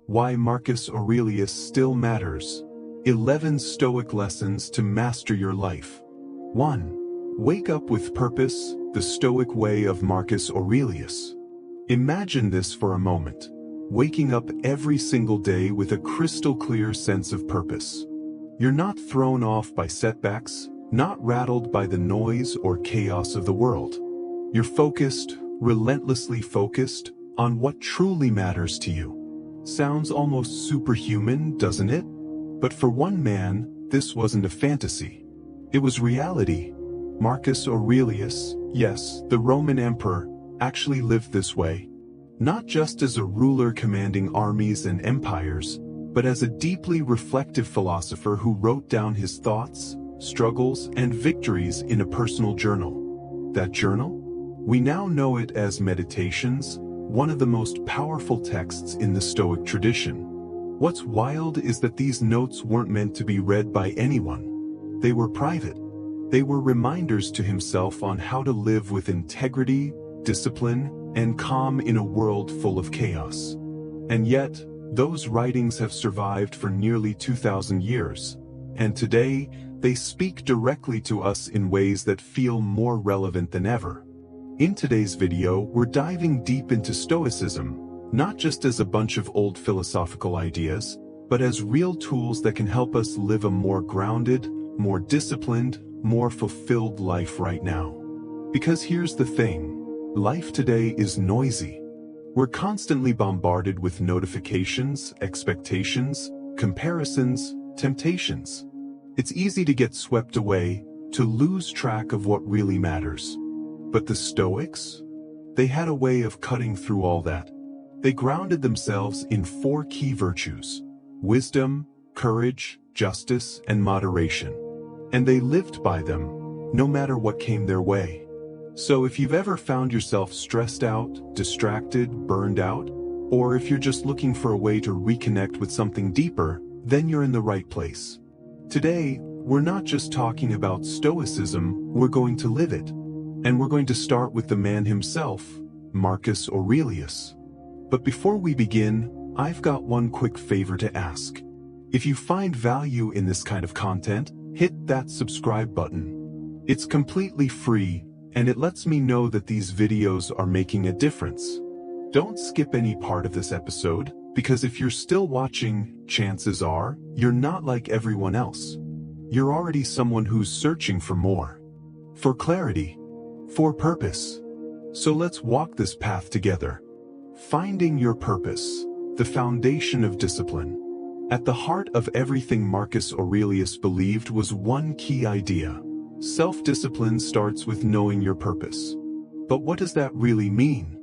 Why Marcus Aurelius Still Matters. 11 Stoic Lessons to Master Your Life. 1. Wake up with purpose, the Stoic way of Marcus Aurelius. Imagine this for a moment. Waking up every single day with a crystal clear sense of purpose. You're not thrown off by setbacks, not rattled by the noise or chaos of the world. You're focused, relentlessly focused, on what truly matters to you. Sounds almost superhuman, doesn't it? But for one man, this wasn't a fantasy. It was reality. Marcus Aurelius, yes, the Roman emperor, actually lived this way. Not just as a ruler commanding armies and empires, but as a deeply reflective philosopher who wrote down his thoughts, struggles, and victories in a personal journal. That journal? We now know it as Meditations, one of the most powerful texts in the Stoic tradition. What's wild is that these notes weren't meant to be read by anyone. They were private. They were reminders to himself on how to live with integrity, discipline, and calm in a world full of chaos. And yet, those writings have survived for nearly 2,000 years, and today, they speak directly to us in ways that feel more relevant than ever. In today's video, we're diving deep into Stoicism, not just as a bunch of old philosophical ideas, but as real tools that can help us live a more grounded, more disciplined, more fulfilled life right now. Because here's the thing. Life today is noisy. We're constantly bombarded with notifications, expectations, comparisons, temptations. It's easy to get swept away, to lose track of what really matters. But the Stoics? They had a way of cutting through all that. They grounded themselves in 4 key virtues: wisdom, courage, justice, and moderation. And they lived by them, no matter what came their way. So if you've ever found yourself stressed out, distracted, burned out, or if you're just looking for a way to reconnect with something deeper, then you're in the right place. Today, we're not just talking about Stoicism, we're going to live it. And we're going to start with the man himself, Marcus Aurelius. But before we begin, I've got one quick favor to ask. If you find value in this kind of content, hit that subscribe button. It's completely free, and it lets me know that these videos are making a difference. Don't skip any part of this episode, because if you're still watching, chances are, you're not like everyone else. You're already someone who's searching for more. For clarity. For purpose. So let's walk this path together. Finding your purpose, the foundation of discipline. At the heart of everything Marcus Aurelius believed was one key idea. Self-discipline starts with knowing your purpose. But what does that really mean?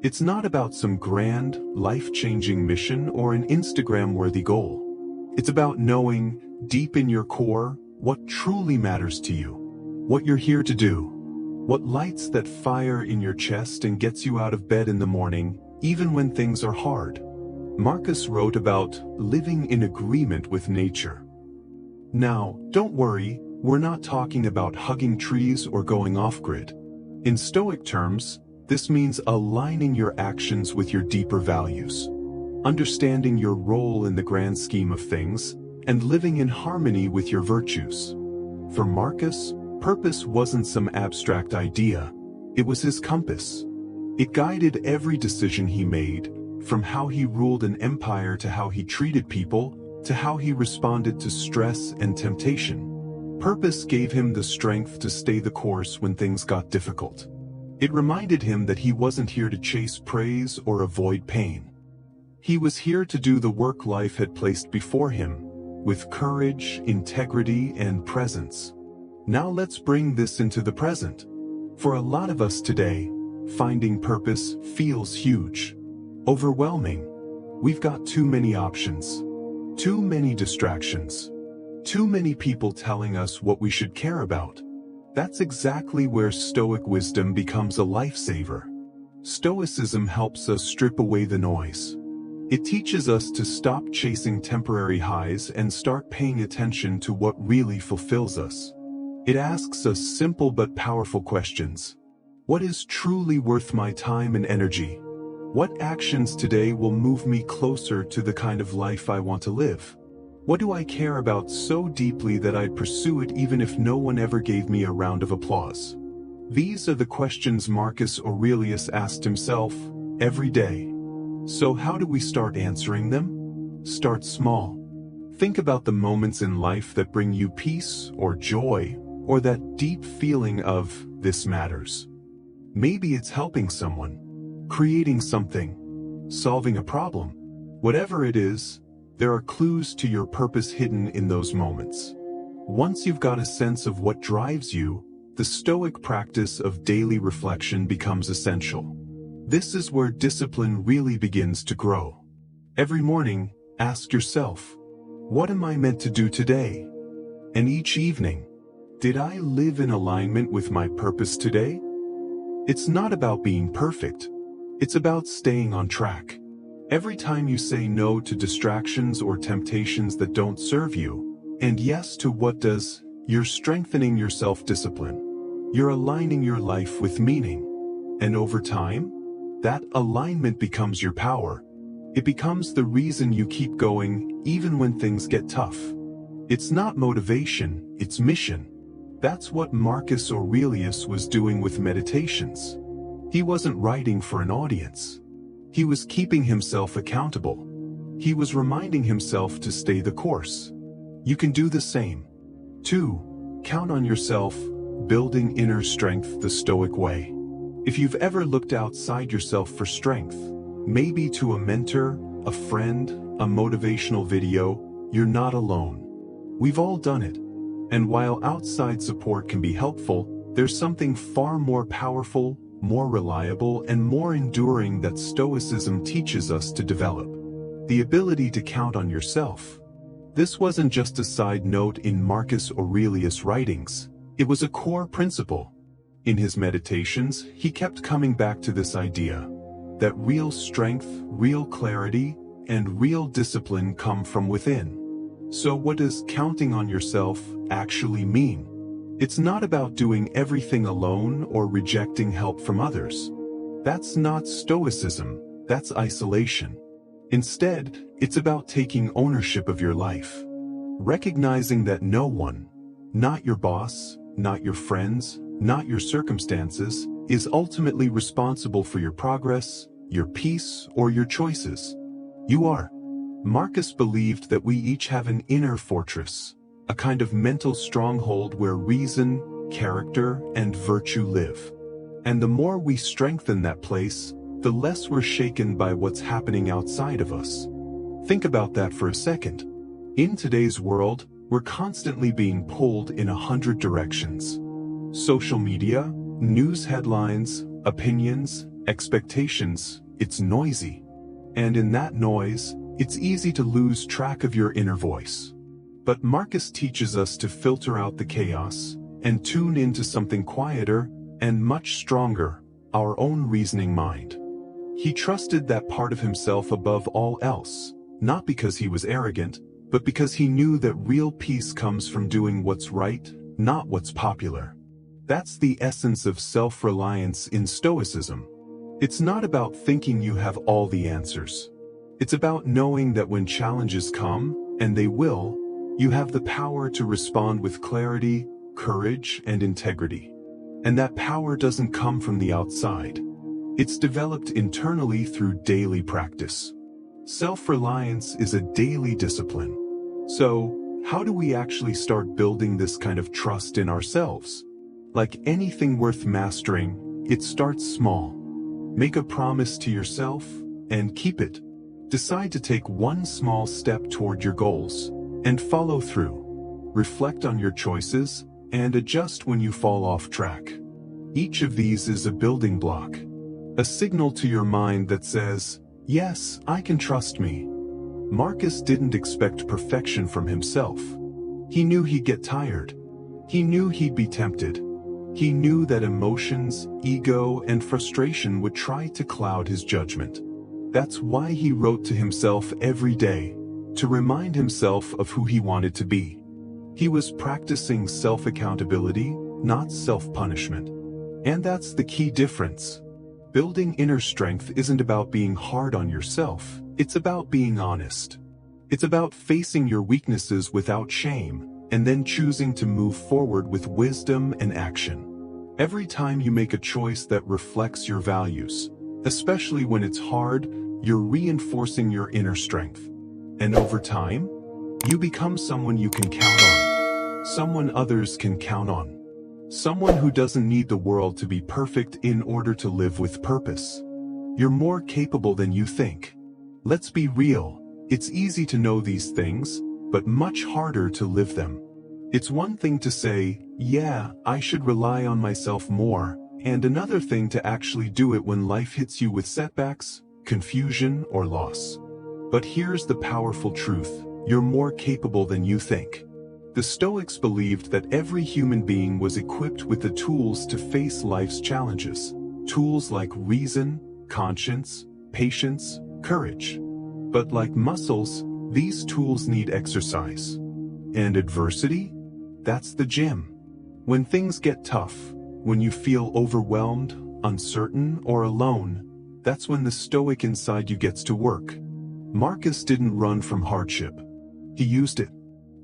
It's not about some grand, life-changing mission or an Instagram-worthy goal. It's about knowing, deep in your core, what truly matters to you. What you're here to do. What lights that fire in your chest and gets you out of bed in the morning, even when things are hard. Marcus wrote about living in agreement with nature. Now, don't worry, we're not talking about hugging trees or going off-grid. In Stoic terms, this means aligning your actions with your deeper values, understanding your role in the grand scheme of things, and living in harmony with your virtues. For Marcus, purpose wasn't some abstract idea, it was his compass. It guided every decision he made, from how he ruled an empire to how he treated people, to how he responded to stress and temptation. Purpose gave him the strength to stay the course when things got difficult. It reminded him that he wasn't here to chase praise or avoid pain. He was here to do the work life had placed before him, with courage, integrity, and presence. Now let's bring this into the present. For a lot of us today, finding purpose feels huge, overwhelming. We've got too many options, too many distractions, too many people telling us what we should care about. That's exactly where Stoic wisdom becomes a lifesaver. Stoicism helps us strip away the noise. It teaches us to stop chasing temporary highs and start paying attention to what really fulfills us. It asks us simple but powerful questions. What is truly worth my time and energy? What actions today will move me closer to the kind of life I want to live? What do I care about so deeply that I'd pursue it even if no one ever gave me a round of applause? These are the questions Marcus Aurelius asked himself every day. So how do we start answering them? Start small. Think about the moments in life that bring you peace or joy, or that deep feeling of, this matters. Maybe it's helping someone, creating something, solving a problem. Whatever it is, there are clues to your purpose hidden in those moments. Once you've got a sense of what drives you, the Stoic practice of daily reflection becomes essential. This is where discipline really begins to grow. Every morning, ask yourself, what am I meant to do today? And each evening, did I live in alignment with my purpose today? It's not about being perfect. It's about staying on track. Every time you say no to distractions or temptations that don't serve you, and yes to what does, you're strengthening your self-discipline. You're aligning your life with meaning. And over time, that alignment becomes your power. It becomes the reason you keep going, even when things get tough. It's not motivation, it's mission. That's what Marcus Aurelius was doing with meditations. He wasn't writing for an audience. He was keeping himself accountable. He was reminding himself to stay the course. You can do the same. 2. Count on yourself, building inner strength the Stoic way. If you've ever looked outside yourself for strength, maybe to a mentor, a friend, a motivational video, you're not alone. We've all done it. And while outside support can be helpful, there's something far more powerful, more reliable, and more enduring that Stoicism teaches us to develop. The ability to count on yourself. This wasn't just a side note in Marcus Aurelius' writings, it was a core principle. In his meditations, he kept coming back to this idea that real strength, real clarity, and real discipline come from within. So what does counting on yourself actually mean? It's not about doing everything alone or rejecting help from others. That's not Stoicism, that's isolation. Instead, it's about taking ownership of your life. Recognizing that no one, not your boss, not your friends, not your circumstances, is ultimately responsible for your progress, your peace, or your choices. You are. Marcus believed that we each have an inner fortress, a kind of mental stronghold where reason, character, and virtue live. And the more we strengthen that place, the less we're shaken by what's happening outside of us. Think about that for a second. In today's world, we're constantly being pulled in 100 directions. Social media, news headlines, opinions, expectations, it's noisy. And in that noise, it's easy to lose track of your inner voice. But Marcus teaches us to filter out the chaos and tune into something quieter and much stronger, our own reasoning mind. He trusted that part of himself above all else, not because he was arrogant, but because he knew that real peace comes from doing what's right, not what's popular. That's the essence of self-reliance in Stoicism. It's not about thinking you have all the answers. It's about knowing that when challenges come, and they will, you have the power to respond with clarity, courage, and integrity. And that power doesn't come from the outside. It's developed internally through daily practice. Self-reliance is a daily discipline. So, how do we actually start building this kind of trust in ourselves? Like anything worth mastering, it starts small. Make a promise to yourself, and keep it. Decide to take one small step toward your goals, and follow through. Reflect on your choices, and adjust when you fall off track. Each of these is a building block. A signal to your mind that says, yes, I can trust me. Marcus didn't expect perfection from himself. He knew he'd get tired. He knew he'd be tempted. He knew that emotions, ego, and frustration would try to cloud his judgment. That's why he wrote to himself every day, to remind himself of who he wanted to be. He was practicing self-accountability, not self-punishment. And that's the key difference. Building inner strength isn't about being hard on yourself, it's about being honest. It's about facing your weaknesses without shame, and then choosing to move forward with wisdom and action. Every time you make a choice that reflects your values, especially when it's hard, you're reinforcing your inner strength. And over time, you become someone you can count on, someone others can count on. Someone who doesn't need the world to be perfect in order to live with purpose. You're more capable than you think. Let's be real, it's easy to know these things, but much harder to live them. It's one thing to say, yeah, I should rely on myself more, and another thing to actually do it when life hits you with setbacks, confusion, or loss. But here's the powerful truth, you're more capable than you think. The Stoics believed that every human being was equipped with the tools to face life's challenges. Tools like reason, conscience, patience, courage. But like muscles, these tools need exercise. And adversity? That's the gym. When things get tough, when you feel overwhelmed, uncertain, or alone, that's when the Stoic inside you gets to work. Marcus didn't run from hardship. He used it.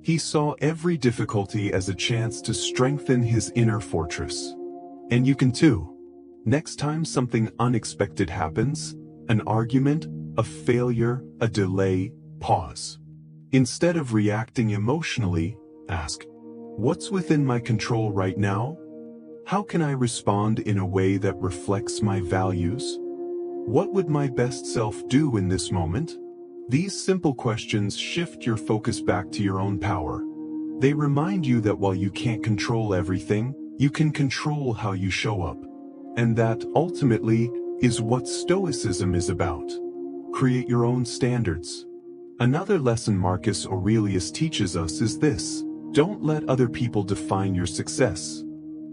He saw every difficulty as a chance to strengthen his inner fortress. And you can too. Next time something unexpected happens, an argument, a failure, a delay, pause. Instead of reacting emotionally, ask, what's within my control right now? How can I respond in a way that reflects my values? What would my best self do in this moment? These simple questions shift your focus back to your own power. They remind you that while you can't control everything, you can control how you show up. And that, ultimately, is what Stoicism is about. Create your own standards. Another lesson Marcus Aurelius teaches us is this: don't let other people define your success.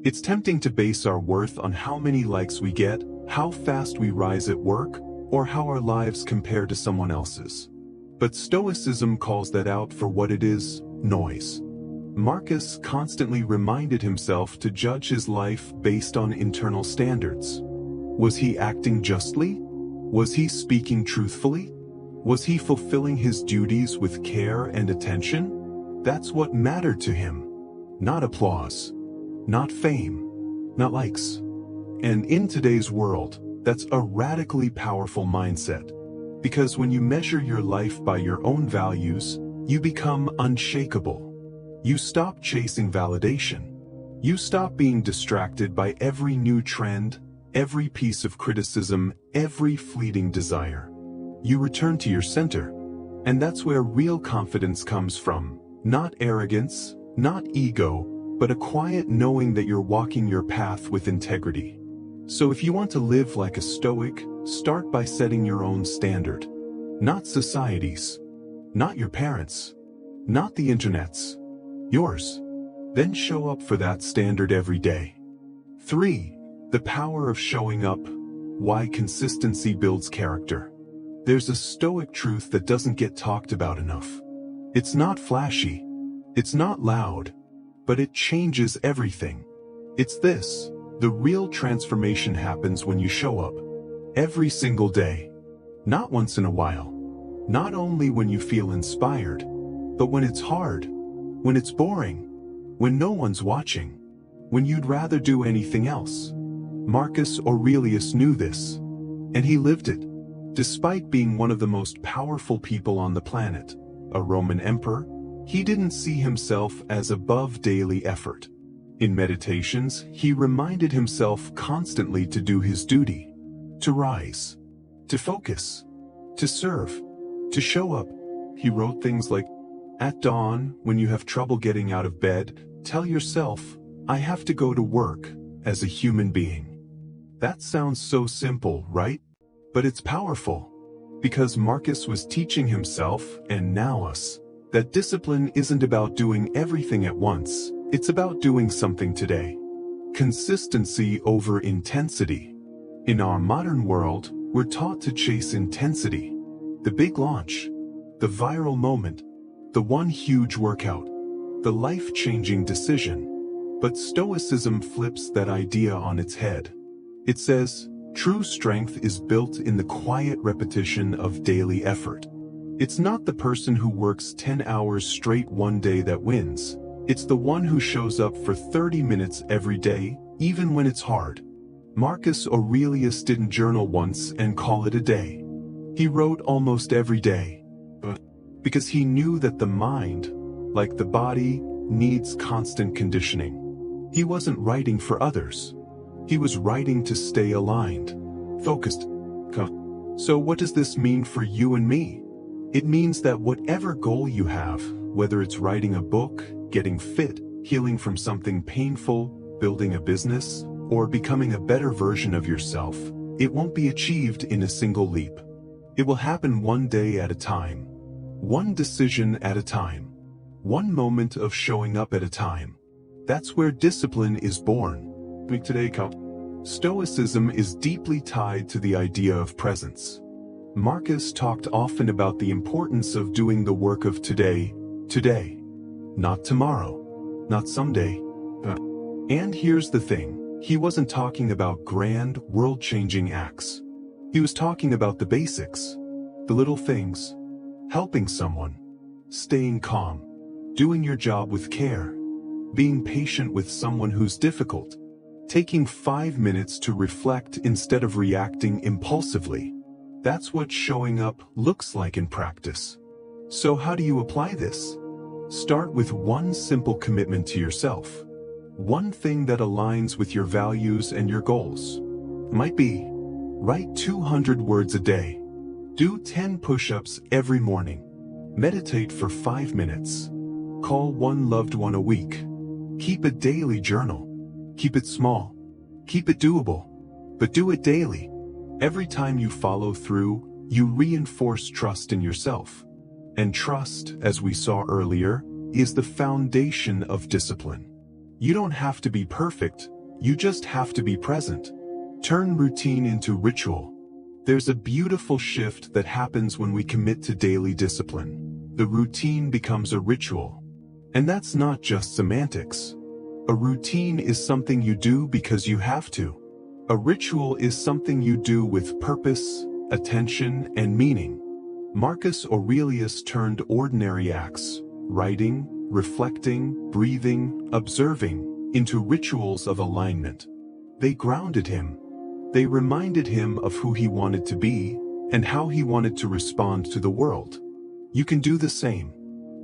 It's tempting to base our worth on how many likes we get, how fast we rise at work, or how our lives compare to someone else's. But Stoicism calls that out for what it is: noise. Marcus constantly reminded himself to judge his life based on internal standards. Was he acting justly? Was he speaking truthfully? Was he fulfilling his duties with care and attention? That's what mattered to him. Not applause. Not fame. Not likes. And in today's world, that's a radically powerful mindset. Because when you measure your life by your own values, you become unshakable. You stop chasing validation. You stop being distracted by every new trend, every piece of criticism, every fleeting desire. You return to your center. And that's where real confidence comes from. Not arrogance, not ego, but a quiet knowing that you're walking your path with integrity. So if you want to live like a Stoic, start by setting your own standard. Not society's. Not your parents'. Not the internet's. Yours. Then show up for that standard every day. 3. The power of showing up. Why consistency builds character. There's a Stoic truth that doesn't get talked about enough. It's not flashy. It's not loud. But it changes everything. It's this: the real transformation happens when you show up. Every single day. Not once in a while. Not only when you feel inspired, but when it's hard. When it's boring. When no one's watching. When you'd rather do anything else. Marcus Aurelius knew this. And he lived it. Despite being one of the most powerful people on the planet, a Roman emperor, he didn't see himself as above daily effort. In meditations, he reminded himself constantly to do his duty, to rise, to focus, to serve, to show up. He wrote things like, at dawn, when you have trouble getting out of bed, tell yourself, I have to go to work, as a human being. That sounds so simple, right? But it's powerful. Because Marcus was teaching himself, and now us, that discipline isn't about doing everything at once, it's about doing something today. Consistency over intensity. In our modern world, we're taught to chase intensity. The big launch. The viral moment. The one huge workout. The life-changing decision. But Stoicism flips that idea on its head. It says, True strength is built in the quiet repetition of daily effort. It's not the person who works 10 hours straight one day that wins. It's the one who shows up for 30 minutes every day, even when it's hard. Marcus Aurelius didn't journal once and call it a day. He wrote almost every day, because he knew that the mind, like the body, needs constant conditioning. He wasn't writing for others. He was writing to stay aligned, focused. So what does this mean for you and me? It means that whatever goal you have, whether it's writing a book, getting fit, healing from something painful, building a business, or becoming a better version of yourself, it won't be achieved in a single leap. It will happen one day at a time, one decision at a time, one moment of showing up at a time. That's where discipline is born. Stoicism is deeply tied to the idea of presence. Marcus talked often about the importance of doing the work of today, not tomorrow, not someday. And here's the thing, he wasn't talking about grand, world-changing acts. He was talking about the basics, the little things, helping someone, staying calm, doing your job with care, being patient with someone who's difficult, taking 5 minutes to reflect instead of reacting impulsively. That's what showing up looks like in practice. So how do you apply this? Start with one simple commitment to yourself. One thing that aligns with your values and your goals. Might be, write 200 words a day. Do 10 push-ups every morning. Meditate for 5 minutes. Call one loved one a week. Keep a daily journal. Keep it small. Keep it doable. But do it daily. Every time you follow through, you reinforce trust in yourself. And trust, as we saw earlier, is the foundation of discipline. You don't have to be perfect, you just have to be present. Turn routine into ritual. There's a beautiful shift that happens when we commit to daily discipline. The routine becomes a ritual. And that's not just semantics. A routine is something you do because you have to. A ritual is something you do with purpose, attention, and meaning. Marcus Aurelius turned ordinary acts, writing, reflecting, breathing, observing, into rituals of alignment. They grounded him. They reminded him of who he wanted to be and how he wanted to respond to the world. You can do the same.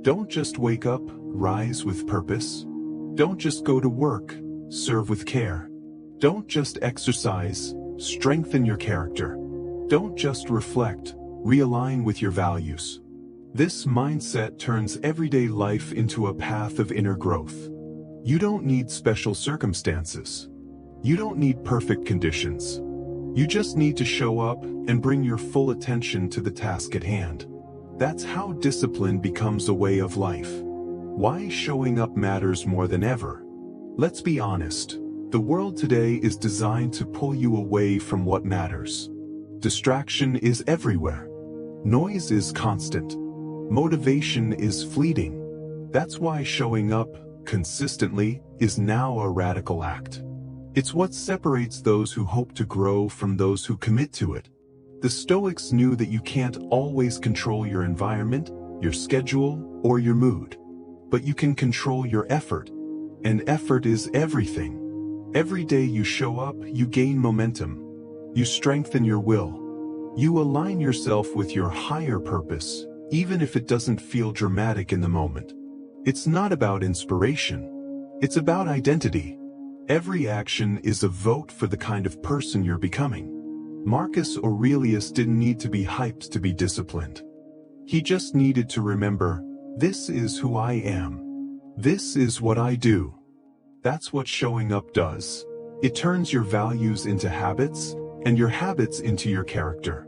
Don't just wake up, rise with purpose. Don't just go to work, serve with care. Don't just exercise, strengthen your character. Don't just reflect, realign with your values. This mindset turns everyday life into a path of inner growth. You don't need special circumstances. You don't need perfect conditions. You just need to show up and bring your full attention to the task at hand. That's how discipline becomes a way of life. Why showing up matters more than ever. Let's be honest. The world today is designed to pull you away from what matters. Distraction is everywhere. Noise is constant. Motivation is fleeting. That's why showing up consistently is now a radical act. It's what separates those who hope to grow from those who commit to it. The Stoics knew that you can't always control your environment, your schedule, or your mood. But you can control your effort. And effort is everything. Every day you show up, you gain momentum. You strengthen your will. You align yourself with your higher purpose, even if it doesn't feel dramatic in the moment. It's not about inspiration. It's about identity. Every action is a vote for the kind of person you're becoming. Marcus Aurelius didn't need to be hyped to be disciplined. He just needed to remember, this is who I am. This is what I do. That's what showing up does. It turns your values into habits, and your habits into your character.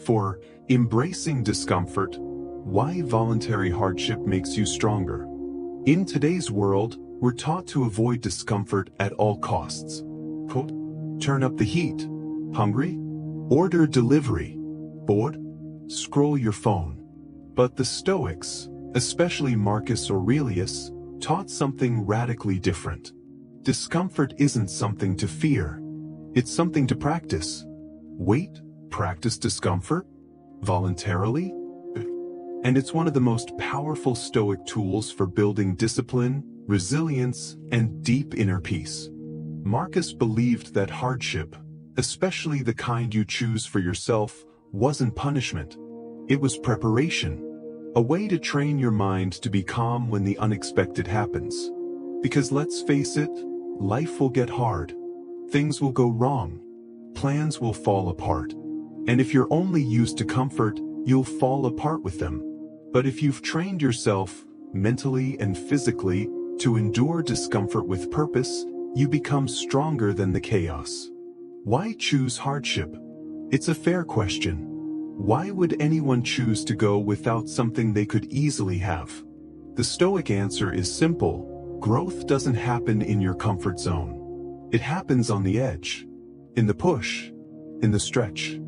For embracing discomfort, why voluntary hardship makes you stronger. In today's world, we're taught to avoid discomfort at all costs. Quote, turn up the heat. Hungry? Order delivery. Bored? Scroll your phone. But the Stoics, especially Marcus Aurelius, taught something radically different. Discomfort isn't something to fear. It's something to practice. Wait, practice discomfort? Voluntarily? And it's one of the most powerful Stoic tools for building discipline, resilience, and deep inner peace. Marcus believed that hardship, especially the kind you choose for yourself, wasn't punishment. It was preparation, a way to train your mind to be calm when the unexpected happens. Because let's face it, life will get hard. Things will go wrong. Plans will fall apart. And if you're only used to comfort, you'll fall apart with them. But if you've trained yourself, mentally and physically, to endure discomfort with purpose, you become stronger than the chaos. Why choose hardship? It's a fair question. Why would anyone choose to go without something they could easily have? The Stoic answer is simple. Growth doesn't happen in your comfort zone. It happens on the edge, in the push, in the stretch.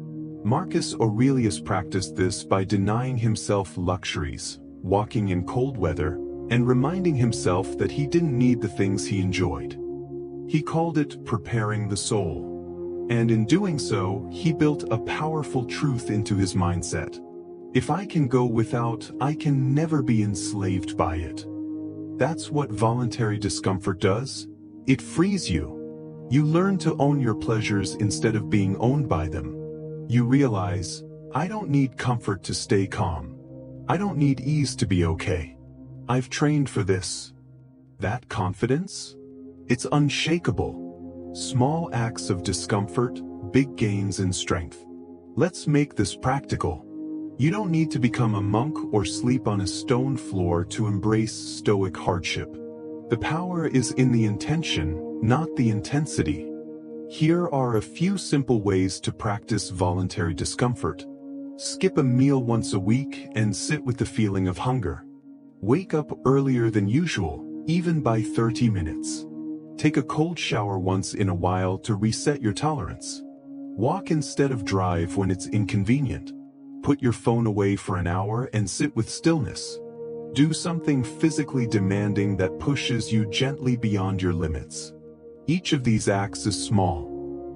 Marcus Aurelius practiced this by denying himself luxuries, walking in cold weather, and reminding himself that he didn't need the things he enjoyed. He called it preparing the soul. And in doing so, he built a powerful truth into his mindset. If I can go without, I can never be enslaved by it. That's what voluntary discomfort does. It frees you. You learn to own your pleasures instead of being owned by them. You realize, I don't need comfort to stay calm. I don't need ease to be okay. I've trained for this. That confidence? It's unshakable. Small acts of discomfort, big gains in strength. Let's make this practical. You don't need to become a monk or sleep on a stone floor to embrace Stoic hardship. The power is in the intention, not the intensity. Here are a few simple ways to practice voluntary discomfort. Skip a meal once a week and sit with the feeling of hunger. Wake up earlier than usual, even by 30 minutes. Take a cold shower once in a while to reset your tolerance. Walk instead of drive when it's inconvenient. Put your phone away for an hour and sit with stillness. Do something physically demanding that pushes you gently beyond your limits. Each of these acts is small,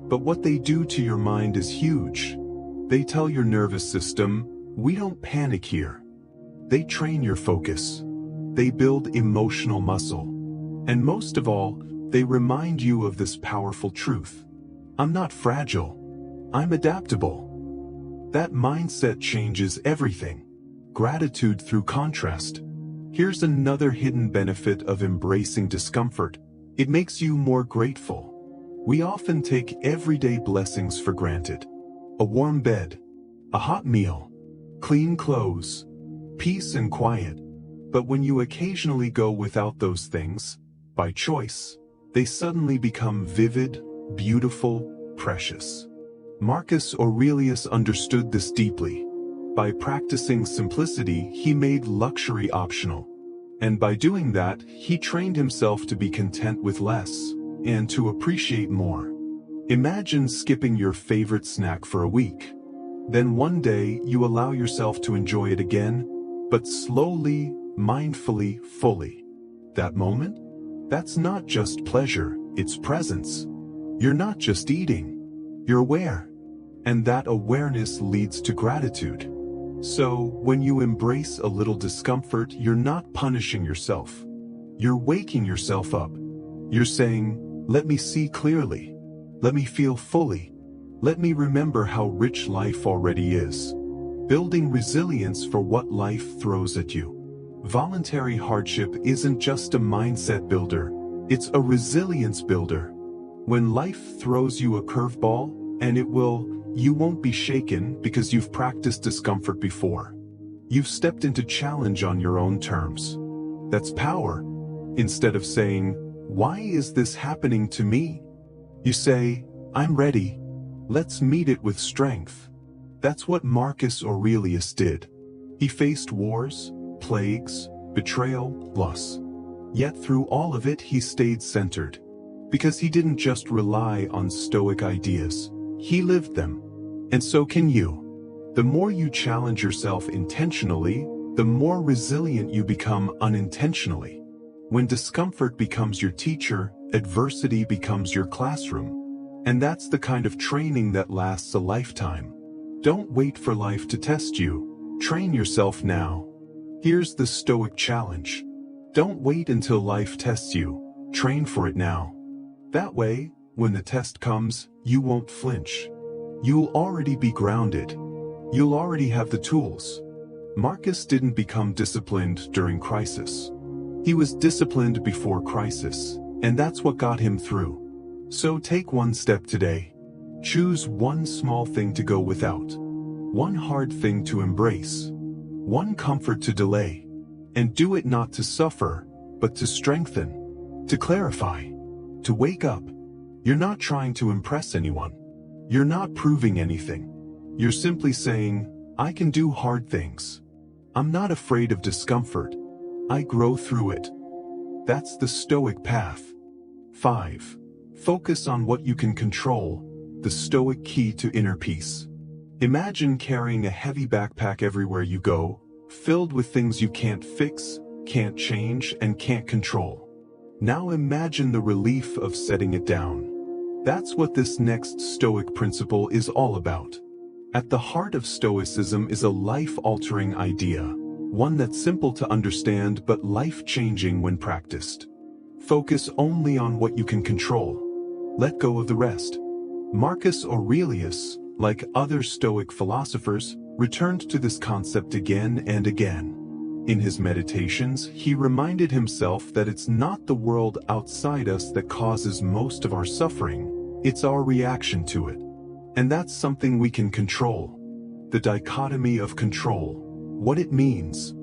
but what they do to your mind is huge. They tell your nervous system, we don't panic here. They train your focus. They build emotional muscle. And most of all, they remind you of this powerful truth. I'm not fragile. I'm adaptable. That mindset changes everything. Gratitude through contrast. Here's another hidden benefit of embracing discomfort. It makes you more grateful. We often take everyday blessings for granted. A warm bed, a hot meal, clean clothes, peace and quiet. But when you occasionally go without those things, by choice, they suddenly become vivid, beautiful, precious. Marcus Aurelius understood this deeply. By practicing simplicity, he made luxury optional. And by doing that, he trained himself to be content with less, and to appreciate more. Imagine skipping your favorite snack for a week. Then one day, you allow yourself to enjoy it again, but slowly, mindfully, fully. That moment? That's not just pleasure, it's presence. You're not just eating, you're aware. And that awareness leads to gratitude. So, when you embrace a little discomfort, you're not punishing yourself. You're waking yourself up. You're saying, let me see clearly. Let me feel fully. Let me remember how rich life already is. Building resilience for what life throws at you. Voluntary hardship isn't just a mindset builder, it's a resilience builder. When life throws you a curveball, and it will, you won't be shaken because you've practiced discomfort before. You've stepped into challenge on your own terms. That's power. Instead of saying, why is this happening to me? You say, I'm ready. Let's meet it with strength. That's what Marcus Aurelius did. He faced wars, plagues, betrayal, loss. Yet through all of it he stayed centered. Because he didn't just rely on Stoic ideas, he lived them. And so can you. The more you challenge yourself intentionally, the more resilient you become unintentionally. When discomfort becomes your teacher, adversity becomes your classroom. And that's the kind of training that lasts a lifetime. Don't wait for life to test you. Train yourself now. Here's the Stoic challenge. Don't wait until life tests you. Train for it now. That way, when the test comes, you won't flinch. You'll already be grounded. You'll already have the tools. Marcus didn't become disciplined during crisis. He was disciplined before crisis, and that's what got him through. So take one step today. Choose one small thing to go without. One hard thing to embrace. One comfort to delay. And do it not to suffer, but to strengthen. To clarify. To wake up. You're not trying to impress anyone. You're not proving anything. You're simply saying, I can do hard things. I'm not afraid of discomfort. I grow through it. That's the Stoic path. 5. Focus on what you can control, the Stoic key to inner peace. Imagine carrying a heavy backpack everywhere you go, filled with things you can't fix, can't change, and can't control. Now imagine the relief of setting it down. That's what this next Stoic principle is all about. At the heart of Stoicism is a life-altering idea, one that's simple to understand but life-changing when practiced. Focus only on what you can control. Let go of the rest. Marcus Aurelius, like other Stoic philosophers, returned to this concept again and again. In his meditations, he reminded himself that it's not the world outside us that causes most of our suffering, it's our reaction to it. And that's something we can control. The dichotomy of control. What it means.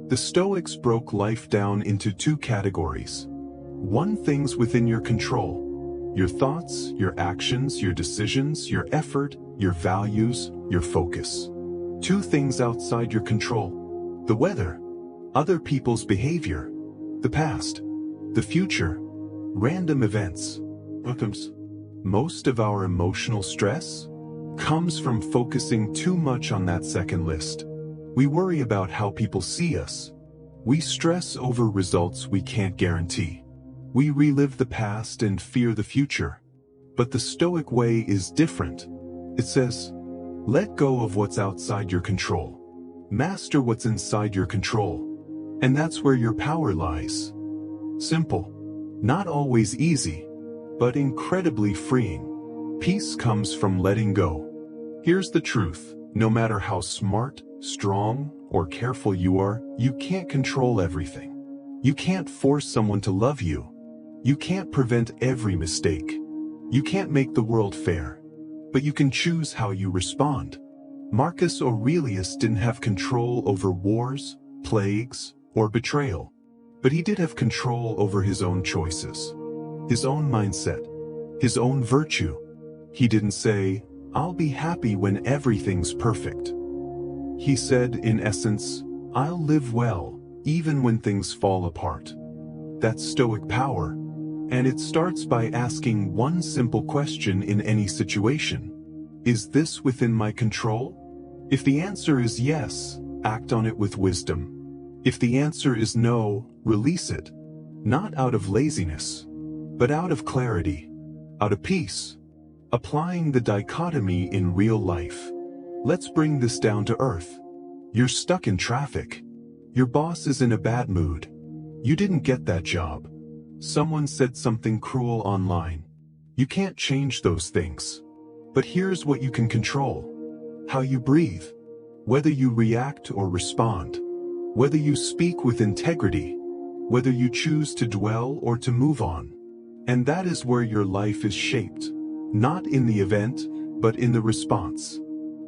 The Stoics broke life down into two categories. One, things within your control. Your thoughts, your actions, your decisions, your effort, your values, your focus. Two, things outside your control. The weather. Other people's behavior. The past. The future. Random events. Outcomes. Most of our emotional stress comes from focusing too much on that second list. We worry about how people see us. We stress over results we can't guarantee. We relive the past and fear the future. But the Stoic way is different. It says, let go of what's outside your control. Master what's inside your control. And that's where your power lies. Simple. Not always easy, but incredibly freeing. Peace comes from letting go. Here's the truth. No matter how smart, strong, or careful you are, you can't control everything. You can't force someone to love you. You can't prevent every mistake. You can't make the world fair. But you can choose how you respond. Marcus Aurelius didn't have control over wars, plagues, or betrayal. But he did have control over his own choices. His own mindset. His own virtue. He didn't say, I'll be happy when everything's perfect. He said, in essence, I'll live well, even when things fall apart. That's Stoic power. And it starts by asking one simple question in any situation. Is this within my control? If the answer is yes, act on it with wisdom. If the answer is no, release it. Not out of laziness, but out of clarity, out of peace. Applying the dichotomy in real life. Let's bring this down to earth. You're stuck in traffic. Your boss is in a bad mood. You didn't get that job. Someone said something cruel online. You can't change those things. But here's what you can control. How you breathe. Whether you react or respond. Whether you speak with integrity. Whether you choose to dwell or to move on. And that is where your life is shaped. Not in the event, but in the response.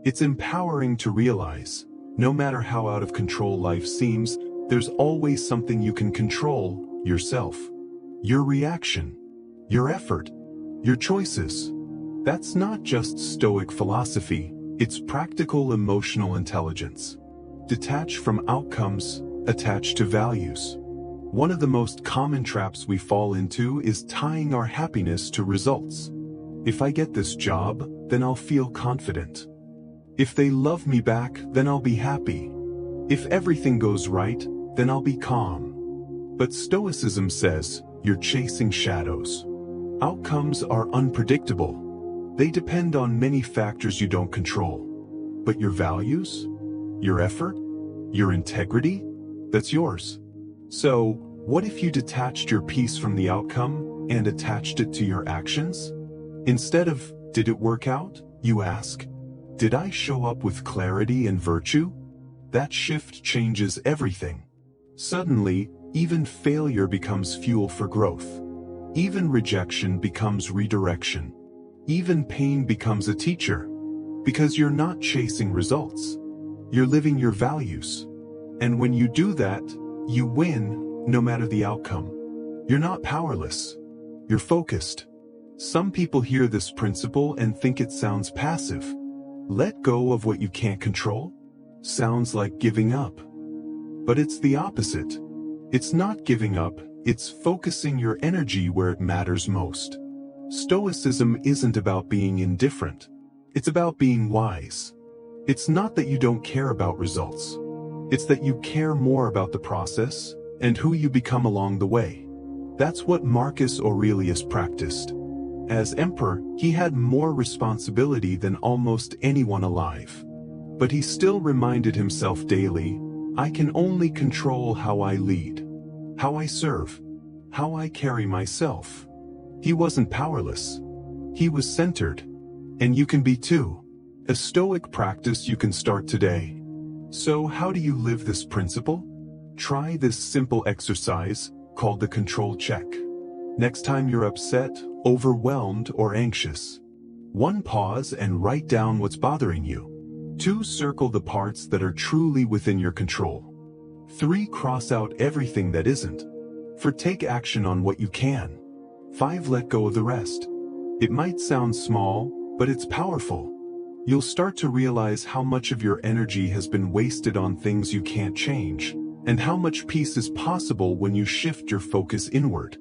It's empowering to realize, no matter how out of control life seems, there's always something you can control, yourself. Your reaction. Your effort. Your choices. That's not just Stoic philosophy, it's practical emotional intelligence. Detached from outcomes, attached to values. One of the most common traps we fall into is tying our happiness to results. If I get this job, then I'll feel confident. If they love me back, then I'll be happy. If everything goes right, then I'll be calm. But Stoicism says, you're chasing shadows. Outcomes are unpredictable. They depend on many factors you don't control. But your values, your effort, your integrity, that's yours. So, what if you detached your peace from the outcome and attached it to your actions? Instead of, did it work out, you ask, did I show up with clarity and virtue? That shift changes everything. Suddenly, even failure becomes fuel for growth. Even rejection becomes redirection. Even pain becomes a teacher. Because you're not chasing results. You're living your values. And when you do that, you win, no matter the outcome. You're not powerless. You're focused. Some people hear this principle and think it sounds passive. Let go of what you can't control? Sounds like giving up. But it's the opposite. It's not giving up, it's focusing your energy where it matters most. Stoicism isn't about being indifferent. It's about being wise. It's not that you don't care about results. It's that you care more about the process and who you become along the way. That's what Marcus Aurelius practiced. As emperor, he had more responsibility than almost anyone alive. But he still reminded himself daily, I can only control how I lead, how I serve, how I carry myself. He wasn't powerless. He was centered. And you can be too. A Stoic practice you can start today. So how do you live this principle? Try this simple exercise, called the control check. Next time you're upset, overwhelmed, or anxious. 1. Pause and write down what's bothering you. 2. Circle the parts that are truly within your control. 3. Cross out everything that isn't. 4. Take action on what you can. 5. Let go of the rest. It might sound small, but it's powerful. You'll start to realize how much of your energy has been wasted on things you can't change, and how much peace is possible when you shift your focus inward.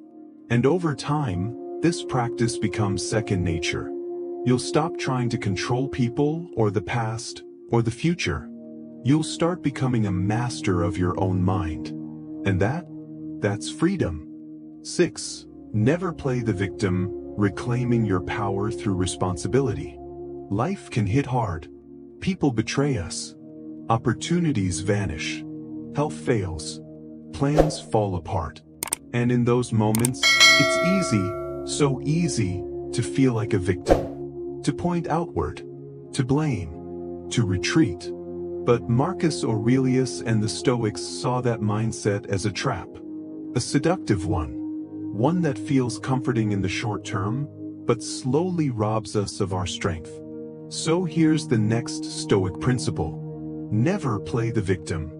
And over time, this practice becomes second nature. You'll stop trying to control people, or the past, or the future. You'll start becoming a master of your own mind. And that's freedom. 6. Never play the victim, reclaiming your power through responsibility. Life can hit hard. People betray us. Opportunities vanish. Health fails. Plans fall apart. And in those moments, it's easy, so easy, to feel like a victim. To point outward. To blame. To retreat. But Marcus Aurelius and the Stoics saw that mindset as a trap. A seductive one. One that feels comforting in the short term, but slowly robs us of our strength. So here's the next Stoic principle. Never play the victim.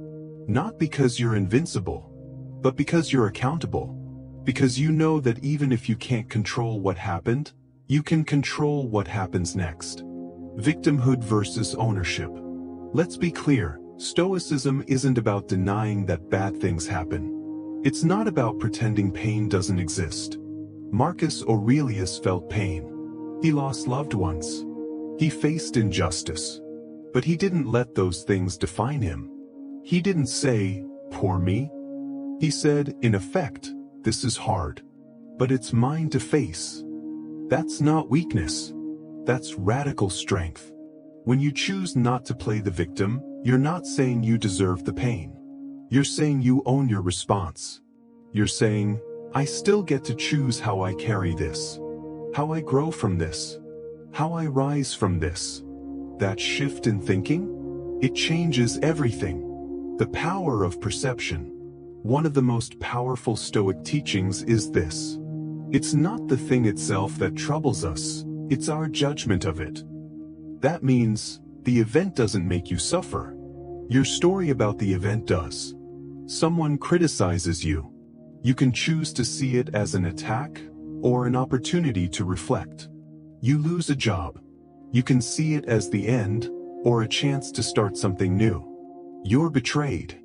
Not because you're invincible, but because you're accountable. Because you know that even if you can't control what happened, you can control what happens next. Victimhood versus ownership. Let's be clear, Stoicism isn't about denying that bad things happen. It's not about pretending pain doesn't exist. Marcus Aurelius felt pain. He lost loved ones. He faced injustice. But he didn't let those things define him. He didn't say, poor me. He said, in effect, this is hard. But it's mine to face. That's not weakness. That's radical strength. When you choose not to play the victim, you're not saying you deserve the pain. You're saying you own your response. You're saying, I still get to choose how I carry this. How I grow from this. How I rise from this. That shift in thinking? It changes everything. The power of perception. One of the most powerful Stoic teachings is this. It's not the thing itself that troubles us, it's our judgment of it. That means, the event doesn't make you suffer. Your story about the event does. Someone criticizes you. You can choose to see it as an attack, or an opportunity to reflect. You lose a job. You can see it as the end, or a chance to start something new. You're betrayed.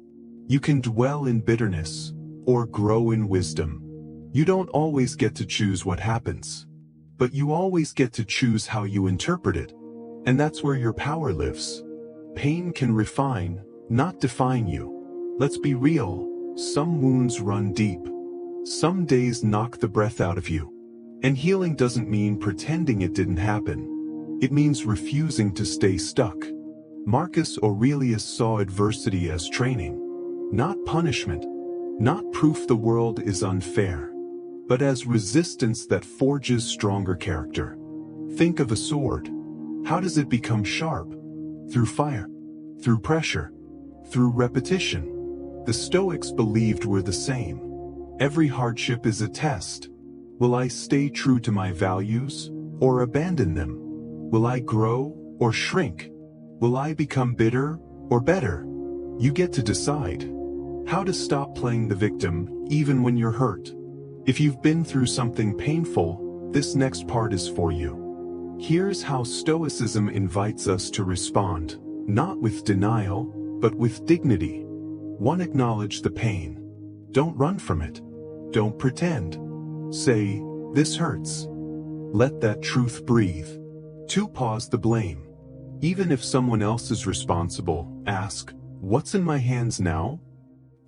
You can dwell in bitterness, or grow in wisdom. You don't always get to choose what happens. But you always get to choose how you interpret it. And that's where your power lives. Pain can refine, not define you. Let's be real, some wounds run deep. Some days knock the breath out of you. And healing doesn't mean pretending it didn't happen. It means refusing to stay stuck. Marcus Aurelius saw adversity as training, not punishment, not proof the world is unfair, but as resistance that forges stronger character. Think of a sword. How does it become sharp? Through fire, through pressure, through repetition. The Stoics believed we're the same. Every hardship is a test. Will I stay true to my values or abandon them? Will I grow or shrink? Will I become bitter or better? You get to decide. How to stop playing the victim even when you're hurt. If you've been through something painful, this next part is for you. Here's how Stoicism invites us to respond, not with denial, but with dignity. 1. Acknowledge the pain. Don't run from it. Don't pretend. Say, this hurts. Let that truth breathe. 2. Pause the blame. Even if someone else is responsible, ask, what's in my hands now?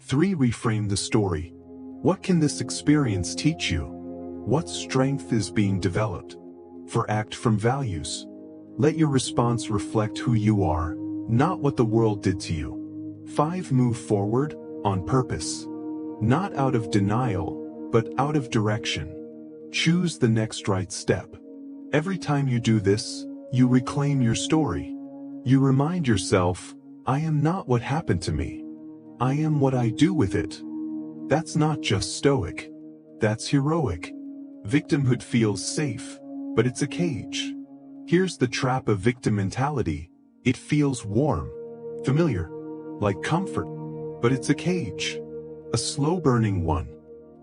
3. Reframe the story. What can this experience teach you? What strength is being developed? 4. Act from values. Let your response reflect who you are, not what the world did to you. 5. Move forward, on purpose. Not out of denial, but out of direction. Choose the next right step. Every time you do this, you reclaim your story. You remind yourself, I am not what happened to me. I am what I do with it. That's not just stoic. That's heroic. Victimhood feels safe, but it's a cage. Here's the trap of victim mentality. It feels warm, familiar, like comfort, but it's a cage. A slow-burning one.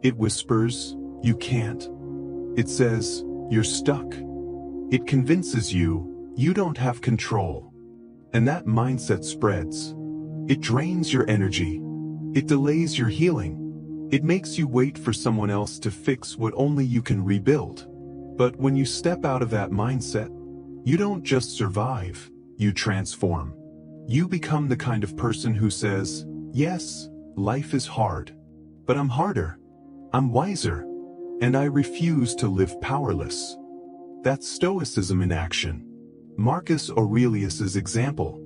It whispers, you can't. It says, you're stuck. It convinces you, you don't have control. And that mindset spreads. It drains your energy. It delays your healing. It makes you wait for someone else to fix what only you can rebuild. But when you step out of that mindset, you don't just survive, you transform. You become the kind of person who says, yes, life is hard, but I'm harder, I'm wiser, and I refuse to live powerless. That's Stoicism in action. Marcus Aurelius's example.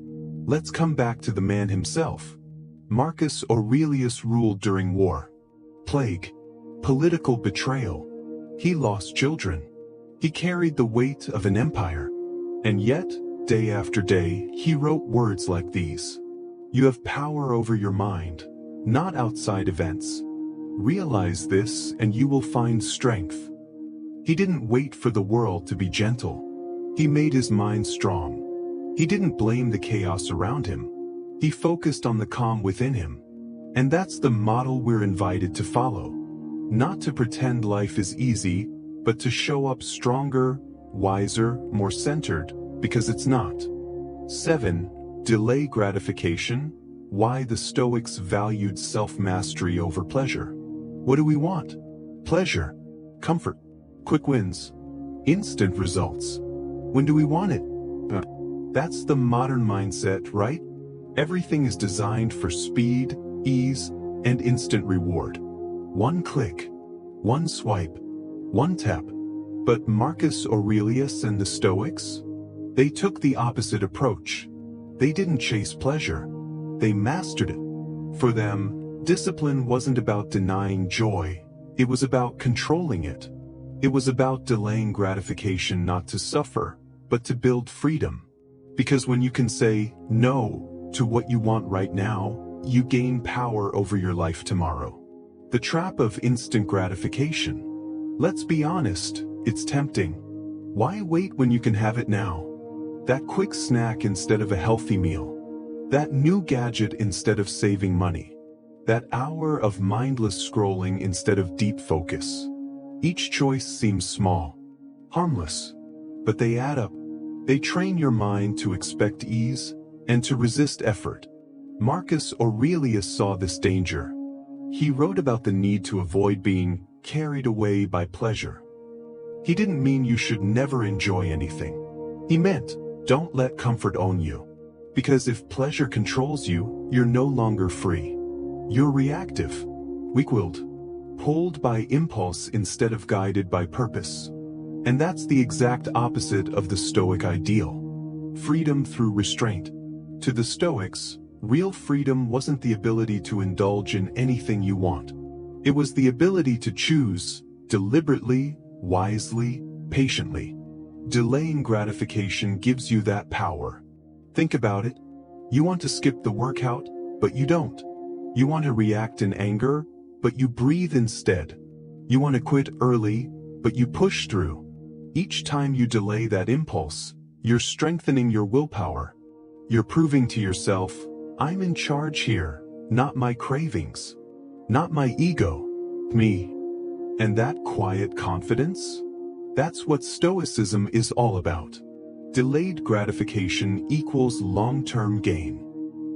Let's come back to the man himself. Marcus Aurelius ruled during war, plague, political betrayal. He lost children. He carried the weight of an empire. And yet, day after day, he wrote words like these. You have power over your mind, not outside events. Realize this and you will find strength. He didn't wait for the world to be gentle. He made his mind strong. He didn't blame the chaos around him. He focused on the calm within him. And that's the model we're invited to follow. Not to pretend life is easy, but to show up stronger, wiser, more centered, because it's not. 7. Delay gratification. Why the Stoics valued self-mastery over pleasure. What do we want? Pleasure, comfort, quick wins, instant results. When do we want it? That's the modern mindset, right? Everything is designed for speed, ease, and instant reward. One click, one swipe, one tap. But Marcus Aurelius and the Stoics? They took the opposite approach. They didn't chase pleasure. They mastered it. For them, discipline wasn't about denying joy. It was about controlling it. It was about delaying gratification not to suffer, but to build freedom. Because when you can say no to what you want right now, you gain power over your life tomorrow. The trap of instant gratification. Let's be honest, it's tempting. Why wait when you can have it now? That quick snack instead of a healthy meal. That new gadget instead of saving money. That hour of mindless scrolling instead of deep focus. Each choice seems small, harmless, but they add up. They train your mind to expect ease and to resist effort. Marcus Aurelius saw this danger. He wrote about the need to avoid being carried away by pleasure. He didn't mean you should never enjoy anything. He meant, don't let comfort own you. Because if pleasure controls you, you're no longer free. You're reactive, weak-willed, pulled by impulse instead of guided by purpose. And that's the exact opposite of the Stoic ideal. Freedom through restraint. To the Stoics, real freedom wasn't the ability to indulge in anything you want. It was the ability to choose, deliberately, wisely, patiently. Delaying gratification gives you that power. Think about it. You want to skip the workout, but you don't. You want to react in anger, but you breathe instead. You want to quit early, but you push through. Each time you delay that impulse, you're strengthening your willpower. You're proving to yourself, I'm in charge here, not my cravings, not my ego, me. And that quiet confidence? That's what Stoicism is all about. Delayed gratification equals long-term gain.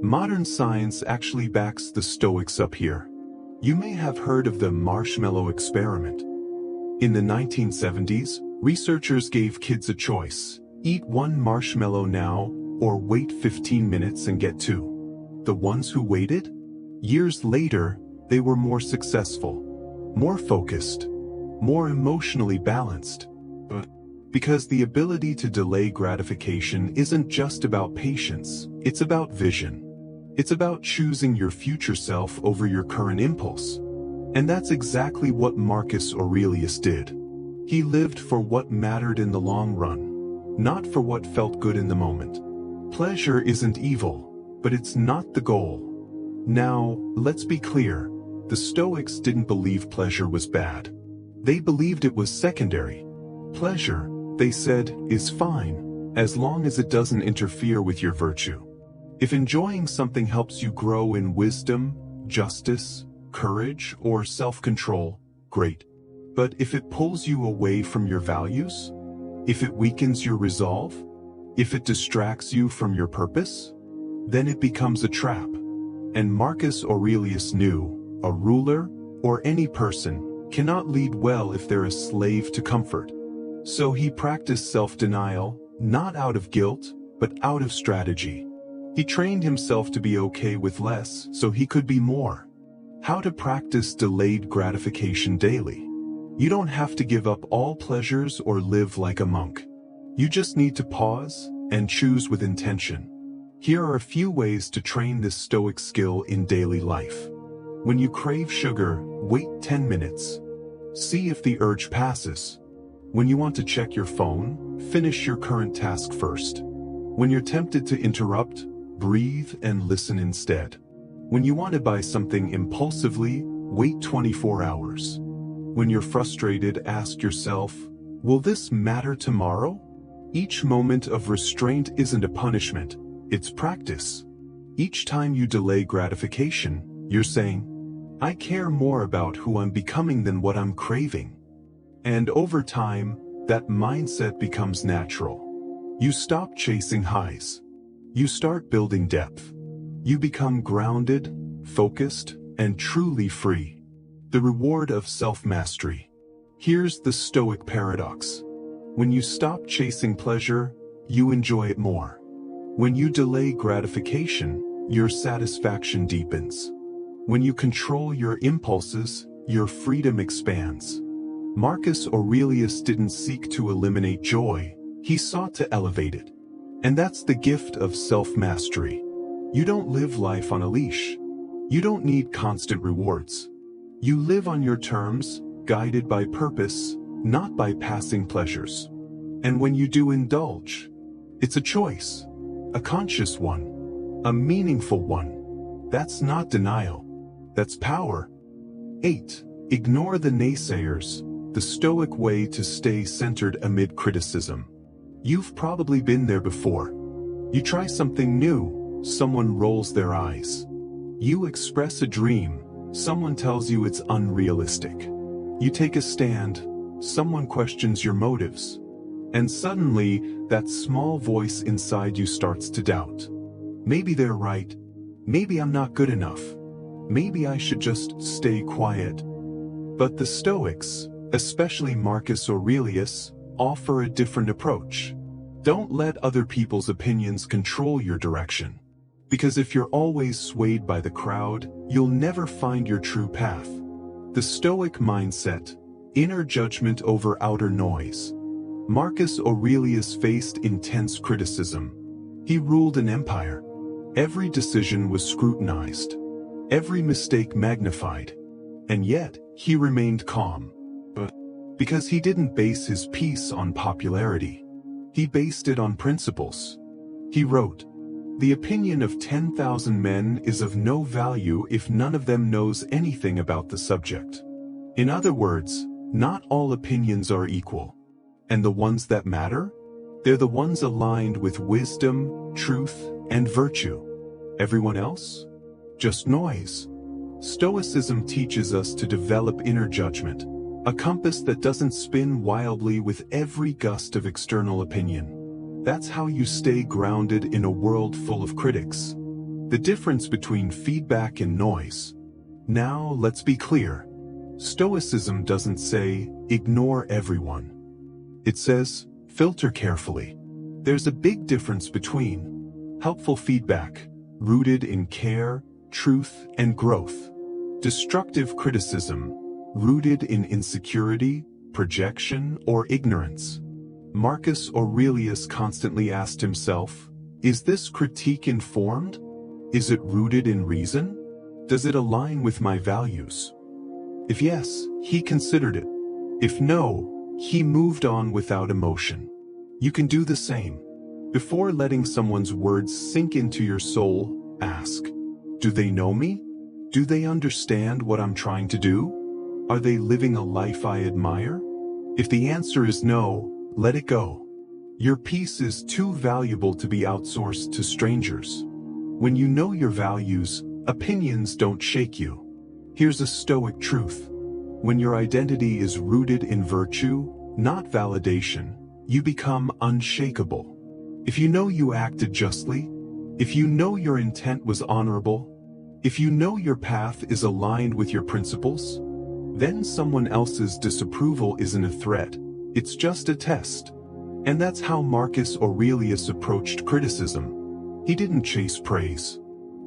Modern science actually backs the Stoics up here. You may have heard of the marshmallow experiment. In the 1970s, researchers gave kids a choice: eat one marshmallow now, or wait 15 minutes and get two. The ones who waited? Years later, they were more successful, more focused, more emotionally balanced. But because the ability to delay gratification isn't just about patience, it's about vision. It's about choosing your future self over your current impulse. And that's exactly what Marcus Aurelius did. He lived for what mattered in the long run, not for what felt good in the moment. Pleasure isn't evil, but it's not the goal. Now, let's be clear, the Stoics didn't believe pleasure was bad. They believed it was secondary. Pleasure, they said, is fine, as long as it doesn't interfere with your virtue. If enjoying something helps you grow in wisdom, justice, courage, or self-control, great. But if it pulls you away from your values, if it weakens your resolve, if it distracts you from your purpose, then it becomes a trap. And Marcus Aurelius knew, a ruler, or any person, cannot lead well if they're a slave to comfort. So he practiced self-denial, not out of guilt, but out of strategy. He trained himself to be okay with less so he could be more. How to practice delayed gratification daily. You don't have to give up all pleasures or live like a monk. You just need to pause and choose with intention. Here are a few ways to train this Stoic skill in daily life. When you crave sugar, wait 10 minutes. See if the urge passes. When you want to check your phone, finish your current task first. When you're tempted to interrupt, breathe and listen instead. When you want to buy something impulsively, wait 24 hours. When you're frustrated, ask yourself, will this matter tomorrow? Each moment of restraint isn't a punishment, it's practice. Each time you delay gratification, you're saying, I care more about who I'm becoming than what I'm craving. And over time, that mindset becomes natural. You stop chasing highs. You start building depth. You become grounded, focused, and truly free. The reward of self-mastery. Here's the Stoic paradox. When you stop chasing pleasure, you enjoy it more. When you delay gratification, your satisfaction deepens. When you control your impulses, your freedom expands. Marcus Aurelius didn't seek to eliminate joy, he sought to elevate it. And that's the gift of self-mastery. You don't live life on a leash. You don't need constant rewards. You live on your terms, guided by purpose, not by passing pleasures. And when you do indulge, it's a choice, a conscious one, a meaningful one. That's not denial. That's power. 8. Ignore the naysayers, the Stoic way to stay centered amid criticism. You've probably been there before. You try something new, someone rolls their eyes. You express a dream, someone tells you it's unrealistic. You take a stand, someone questions your motives. And suddenly, that small voice inside you starts to doubt. Maybe they're right. Maybe I'm not good enough. Maybe I should just stay quiet. But the Stoics, especially Marcus Aurelius, offer a different approach. Don't let other people's opinions control your direction. Because if you're always swayed by the crowd, you'll never find your true path. The Stoic mindset, inner judgment over outer noise. Marcus Aurelius faced intense criticism. He ruled an empire. Every decision was scrutinized, every mistake magnified, and yet he remained calm. But because he didn't base his peace on popularity, he based it on principles. He wrote, "The opinion of 10,000 men is of no value if none of them knows anything about the subject." In other words, not all opinions are equal. And the ones that matter? They're the ones aligned with wisdom, truth, and virtue. Everyone else? Just noise. Stoicism teaches us to develop inner judgment, a compass that doesn't spin wildly with every gust of external opinion. That's how you stay grounded in a world full of critics. The difference between feedback and noise. Now, let's be clear. Stoicism doesn't say, ignore everyone. It says, filter carefully. There's a big difference between helpful feedback, rooted in care, truth, and growth. Destructive criticism, rooted in insecurity, projection, or ignorance. Marcus Aurelius constantly asked himself, is this critique informed? Is it rooted in reason? Does it align with my values? If yes, he considered it. If no, he moved on without emotion. You can do the same. Before letting someone's words sink into your soul, ask, do they know me? Do they understand what I'm trying to do? Are they living a life I admire? If the answer is no, let it go. Your peace is too valuable to be outsourced to strangers. When you know your values, opinions don't shake you. Here's a Stoic truth. When your identity is rooted in virtue, not validation, you become unshakable. If you know you acted justly, if you know your intent was honorable, if you know your path is aligned with your principles, then someone else's disapproval isn't a threat, it's just a test. And that's how Marcus Aurelius approached criticism. He didn't chase praise.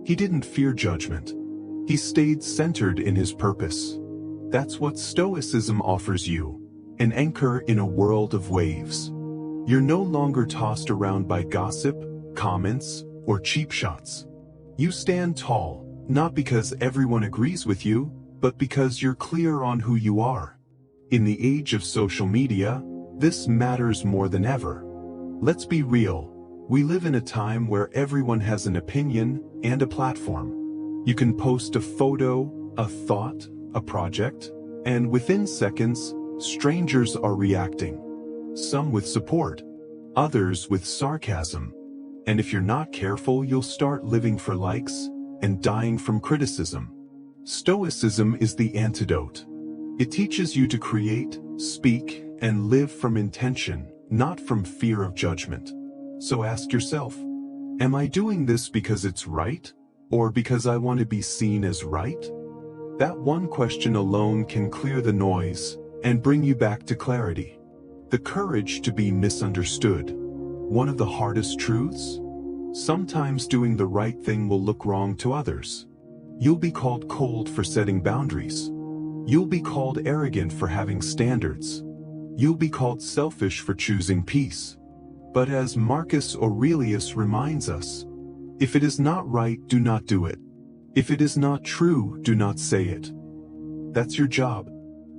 He didn't fear judgment. He stayed centered in his purpose. That's what Stoicism offers you, an anchor in a world of waves. You're no longer tossed around by gossip, comments, or cheap shots. You stand tall, not because everyone agrees with you, but because you're clear on who you are. In the age of social media, this matters more than ever. Let's be real. We live in a time where everyone has an opinion and a platform. You can post a photo, a thought, a project, and within seconds, strangers are reacting. Some with support, others with sarcasm. And if you're not careful, you'll start living for likes and dying from criticism. Stoicism is the antidote. It teaches you to create, speak, and live from intention, not from fear of judgment. So ask yourself, am I doing this because it's right, or because I want to be seen as right? That one question alone can clear the noise and bring you back to clarity. The courage to be misunderstood. One of the hardest truths? Sometimes doing the right thing will look wrong to others. You'll be called cold for setting boundaries. You'll be called arrogant for having standards. You'll be called selfish for choosing peace. But as Marcus Aurelius reminds us, if it is not right, do not do it. If it is not true, do not say it. That's your job.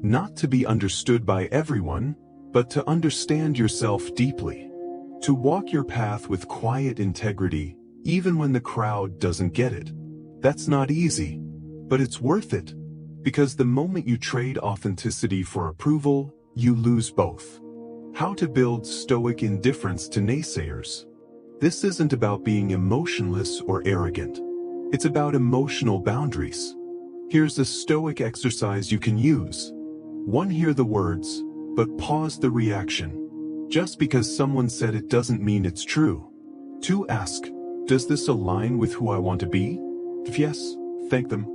Not to be understood by everyone, but to understand yourself deeply. To walk your path with quiet integrity, even when the crowd doesn't get it. That's not easy, but it's worth it. Because the moment you trade authenticity for approval, you lose both. How to build stoic indifference to naysayers. This isn't about being emotionless or arrogant. It's about emotional boundaries. Here's a stoic exercise you can use. 1. Hear the words, but pause the reaction. Just because someone said it doesn't mean it's true. 2. Ask, does this align with who I want to be? If yes, thank them.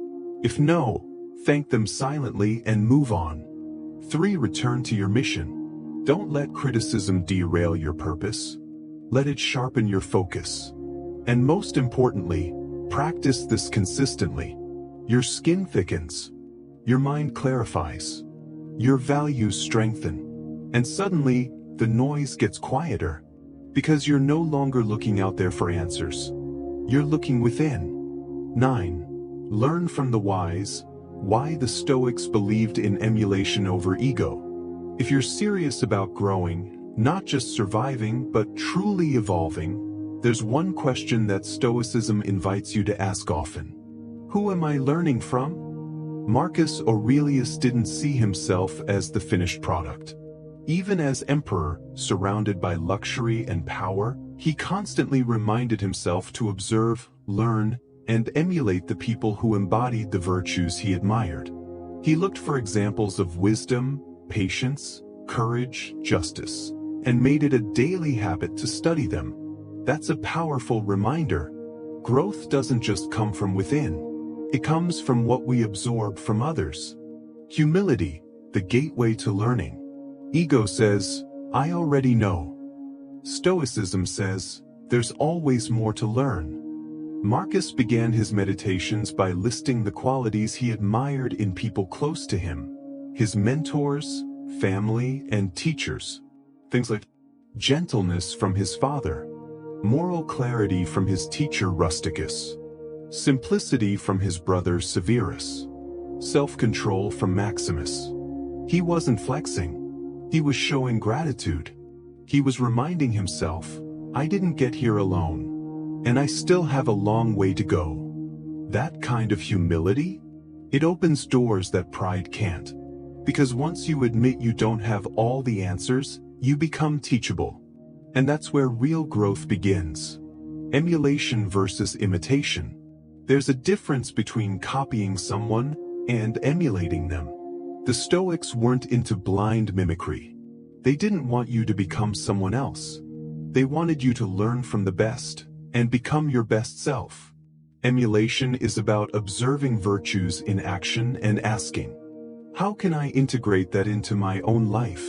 If no, thank them silently and move on. 3. Return to your mission. Don't let criticism derail your purpose. Let it sharpen your focus. And most importantly, practice this consistently. Your skin thickens. Your mind clarifies. Your values strengthen. And suddenly, the noise gets quieter. Because you're no longer looking out there for answers. You're looking within. 9. Learn from the wise. Why the Stoics believed in emulation over ego. If you're serious about growing, not just surviving but truly evolving, there's one question that Stoicism invites you to ask often. Who am I learning from? Marcus Aurelius didn't see himself as the finished product. Even as emperor, surrounded by luxury and power, he constantly reminded himself to observe, learn, and emulate the people who embodied the virtues he admired. He looked for examples of wisdom, patience, courage, justice, and made it a daily habit to study them. That's a powerful reminder. Growth doesn't just come from within. It comes from what we absorb from others. Humility, the gateway to learning. Ego says, I already know. Stoicism says, there's always more to learn. Marcus began his meditations by listing the qualities he admired in people close to him, his mentors, family, and teachers. Things like gentleness from his father, moral clarity from his teacher Rusticus, simplicity from his brother Severus, self-control from Maximus. He wasn't flexing. He was showing gratitude. He was reminding himself, I didn't get here alone, and I still have a long way to go. That kind of humility? It opens doors that pride can't. Because once you admit you don't have all the answers, you become teachable. And that's where real growth begins. Emulation versus imitation. There's a difference between copying someone and emulating them. The Stoics weren't into blind mimicry. They didn't want you to become someone else. They wanted you to learn from the best and become your best self. Emulation is about observing virtues in action and asking, how can I integrate that into my own life?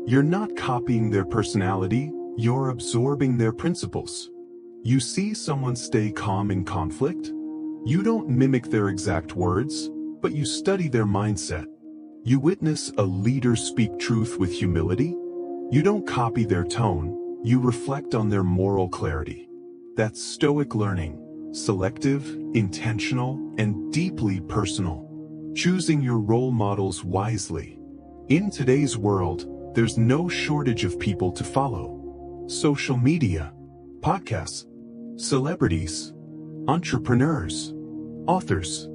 You're not copying their personality, you're absorbing their principles. You see someone stay calm in conflict? You don't mimic their exact words, but you study their mindset. You witness a leader speak truth with humility. You don't copy their tone, you reflect on their moral clarity. That's Stoic learning, selective, intentional, and deeply personal. Choosing your role models wisely. In today's world, there's no shortage of people to follow. Social media, podcasts, celebrities, entrepreneurs, authors,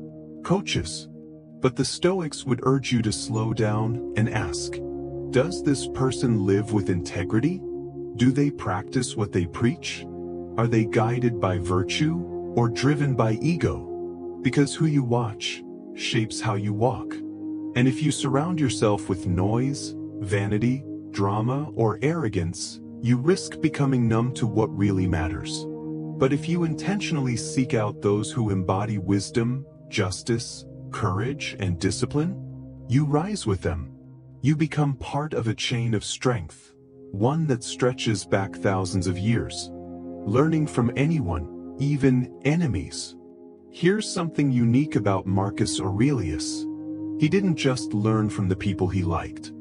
coaches. But the Stoics would urge you to slow down and ask, does this person live with integrity? Do they practice what they preach? Are they guided by virtue or driven by ego? Because who you watch shapes how you walk. And if you surround yourself with noise, vanity, drama, or arrogance, you risk becoming numb to what really matters. But if you intentionally seek out those who embody wisdom, justice, courage, and discipline, you rise with them. You become part of a chain of strength, one that stretches back thousands of years. Learning from anyone, even enemies. Here's something unique about Marcus Aurelius. He didn't just learn from the people he liked.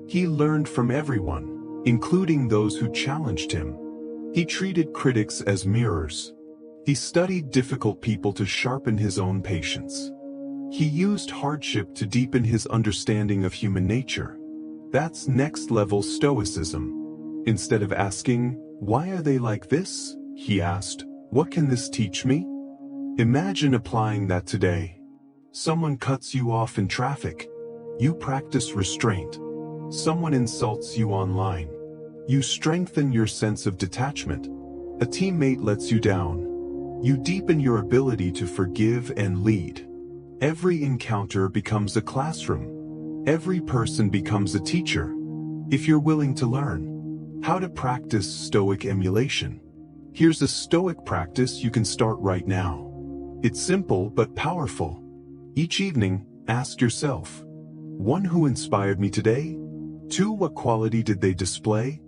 He learned from everyone, including those who challenged him. He treated critics as mirrors. He studied difficult people to sharpen his own patience. He used hardship to deepen his understanding of human nature. That's next-level Stoicism. Instead of asking, why are they like this? He asked, what can this teach me? Imagine applying that today. Someone cuts you off in traffic. You practice restraint. Someone insults you online. You strengthen your sense of detachment. A teammate lets you down. You deepen your ability to forgive and lead. Every encounter becomes a classroom. Every person becomes a teacher. If you're willing to learn how to practice Stoic emulation, here's a Stoic practice you can start right now. It's simple but powerful. Each evening, ask yourself, 1. Who inspired me today? 2. What quality did they display?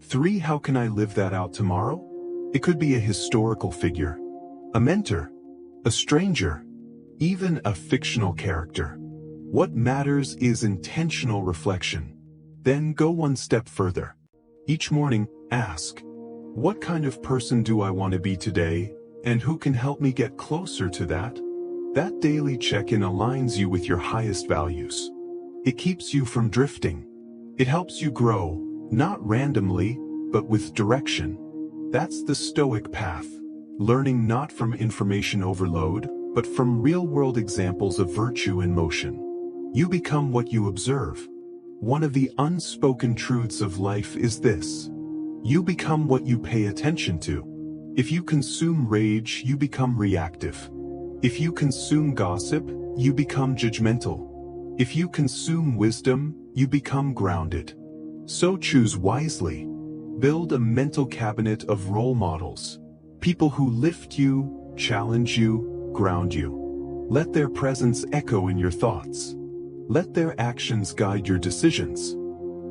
3. How can I live that out tomorrow? It could be a historical figure, a mentor, a stranger, even a fictional character. What matters is intentional reflection. Then go one step further. Each morning, ask, what kind of person do I want to be today, and who can help me get closer to that? That daily check-in aligns you with your highest values. It keeps you from drifting. It helps you grow, not randomly, but with direction. That's the Stoic path, learning not from information overload, but from real-world examples of virtue in motion. You become what you observe. One of the unspoken truths of life is this: you become what you pay attention to. If you consume rage, you become reactive. If you consume gossip, you become judgmental. If you consume wisdom, you become grounded. So choose wisely. Build a mental cabinet of role models. People who lift you, challenge you, ground you. Let their presence echo in your thoughts. Let their actions guide your decisions.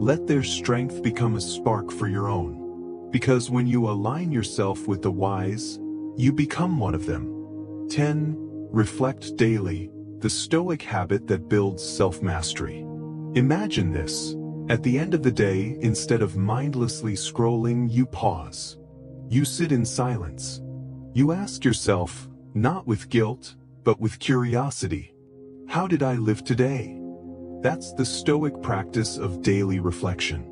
Let their strength become a spark for your own. Because when you align yourself with the wise, you become one of them. 10. Reflect daily, the Stoic habit that builds self-mastery. Imagine this. At the end of the day, instead of mindlessly scrolling, you pause. You sit in silence. You ask yourself, not with guilt, but with curiosity, how did I live today? That's the Stoic practice of daily reflection.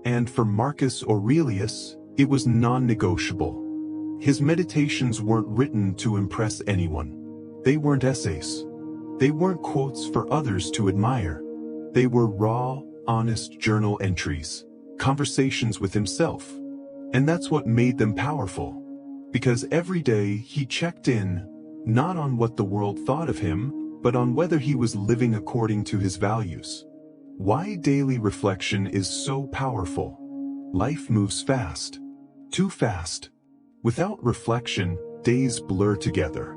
And for Marcus Aurelius, it was non-negotiable. His meditations weren't written to impress anyone. They weren't essays. They weren't quotes for others to admire. They were raw, honest journal entries, conversations with himself. And that's what made them powerful. Because every day he checked in, not on what the world thought of him, but on whether he was living according to his values. Why daily reflection is so powerful? Life moves fast. Too fast. Without reflection, days blur together.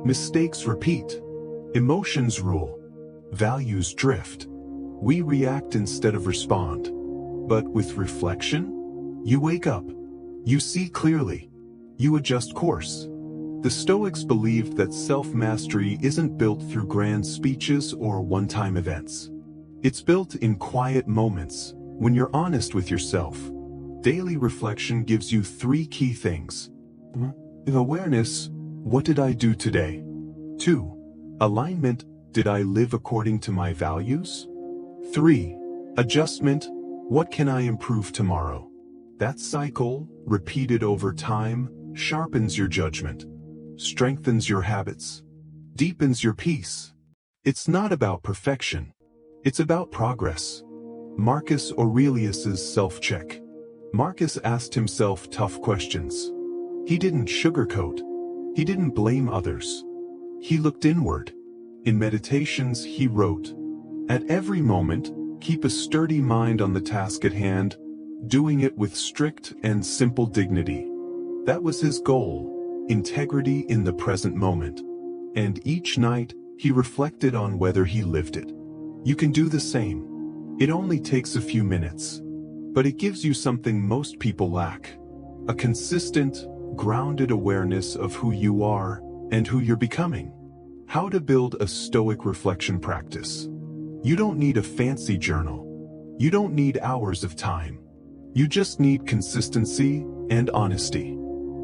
Mistakes repeat. Emotions rule. Values drift. We react instead of respond. But with reflection, you wake up. You see clearly. You adjust course. The Stoics believed that self-mastery isn't built through grand speeches or one-time events. It's built in quiet moments, when you're honest with yourself. Daily reflection gives you 3 key things. Awareness, what did I do today? 2. Alignment, did I live according to my values? 3. Adjustment, what can I improve tomorrow? That cycle, repeated over time, sharpens your judgment, strengthens your habits, deepens your peace. It's not about perfection. It's about progress. Marcus Aurelius's self-check. Marcus asked himself tough questions. He didn't sugarcoat. He didn't blame others. He looked inward. In meditations, he wrote, "At every moment, keep a sturdy mind on the task at hand, doing it with strict and simple dignity." That was his goal, integrity in the present moment. And each night, he reflected on whether he lived it. You can do the same. It only takes a few minutes. But it gives you something most people lack. A consistent, grounded awareness of who you are and who you're becoming. How to build a Stoic reflection practice. You don't need a fancy journal. You don't need hours of time. You just need consistency and honesty.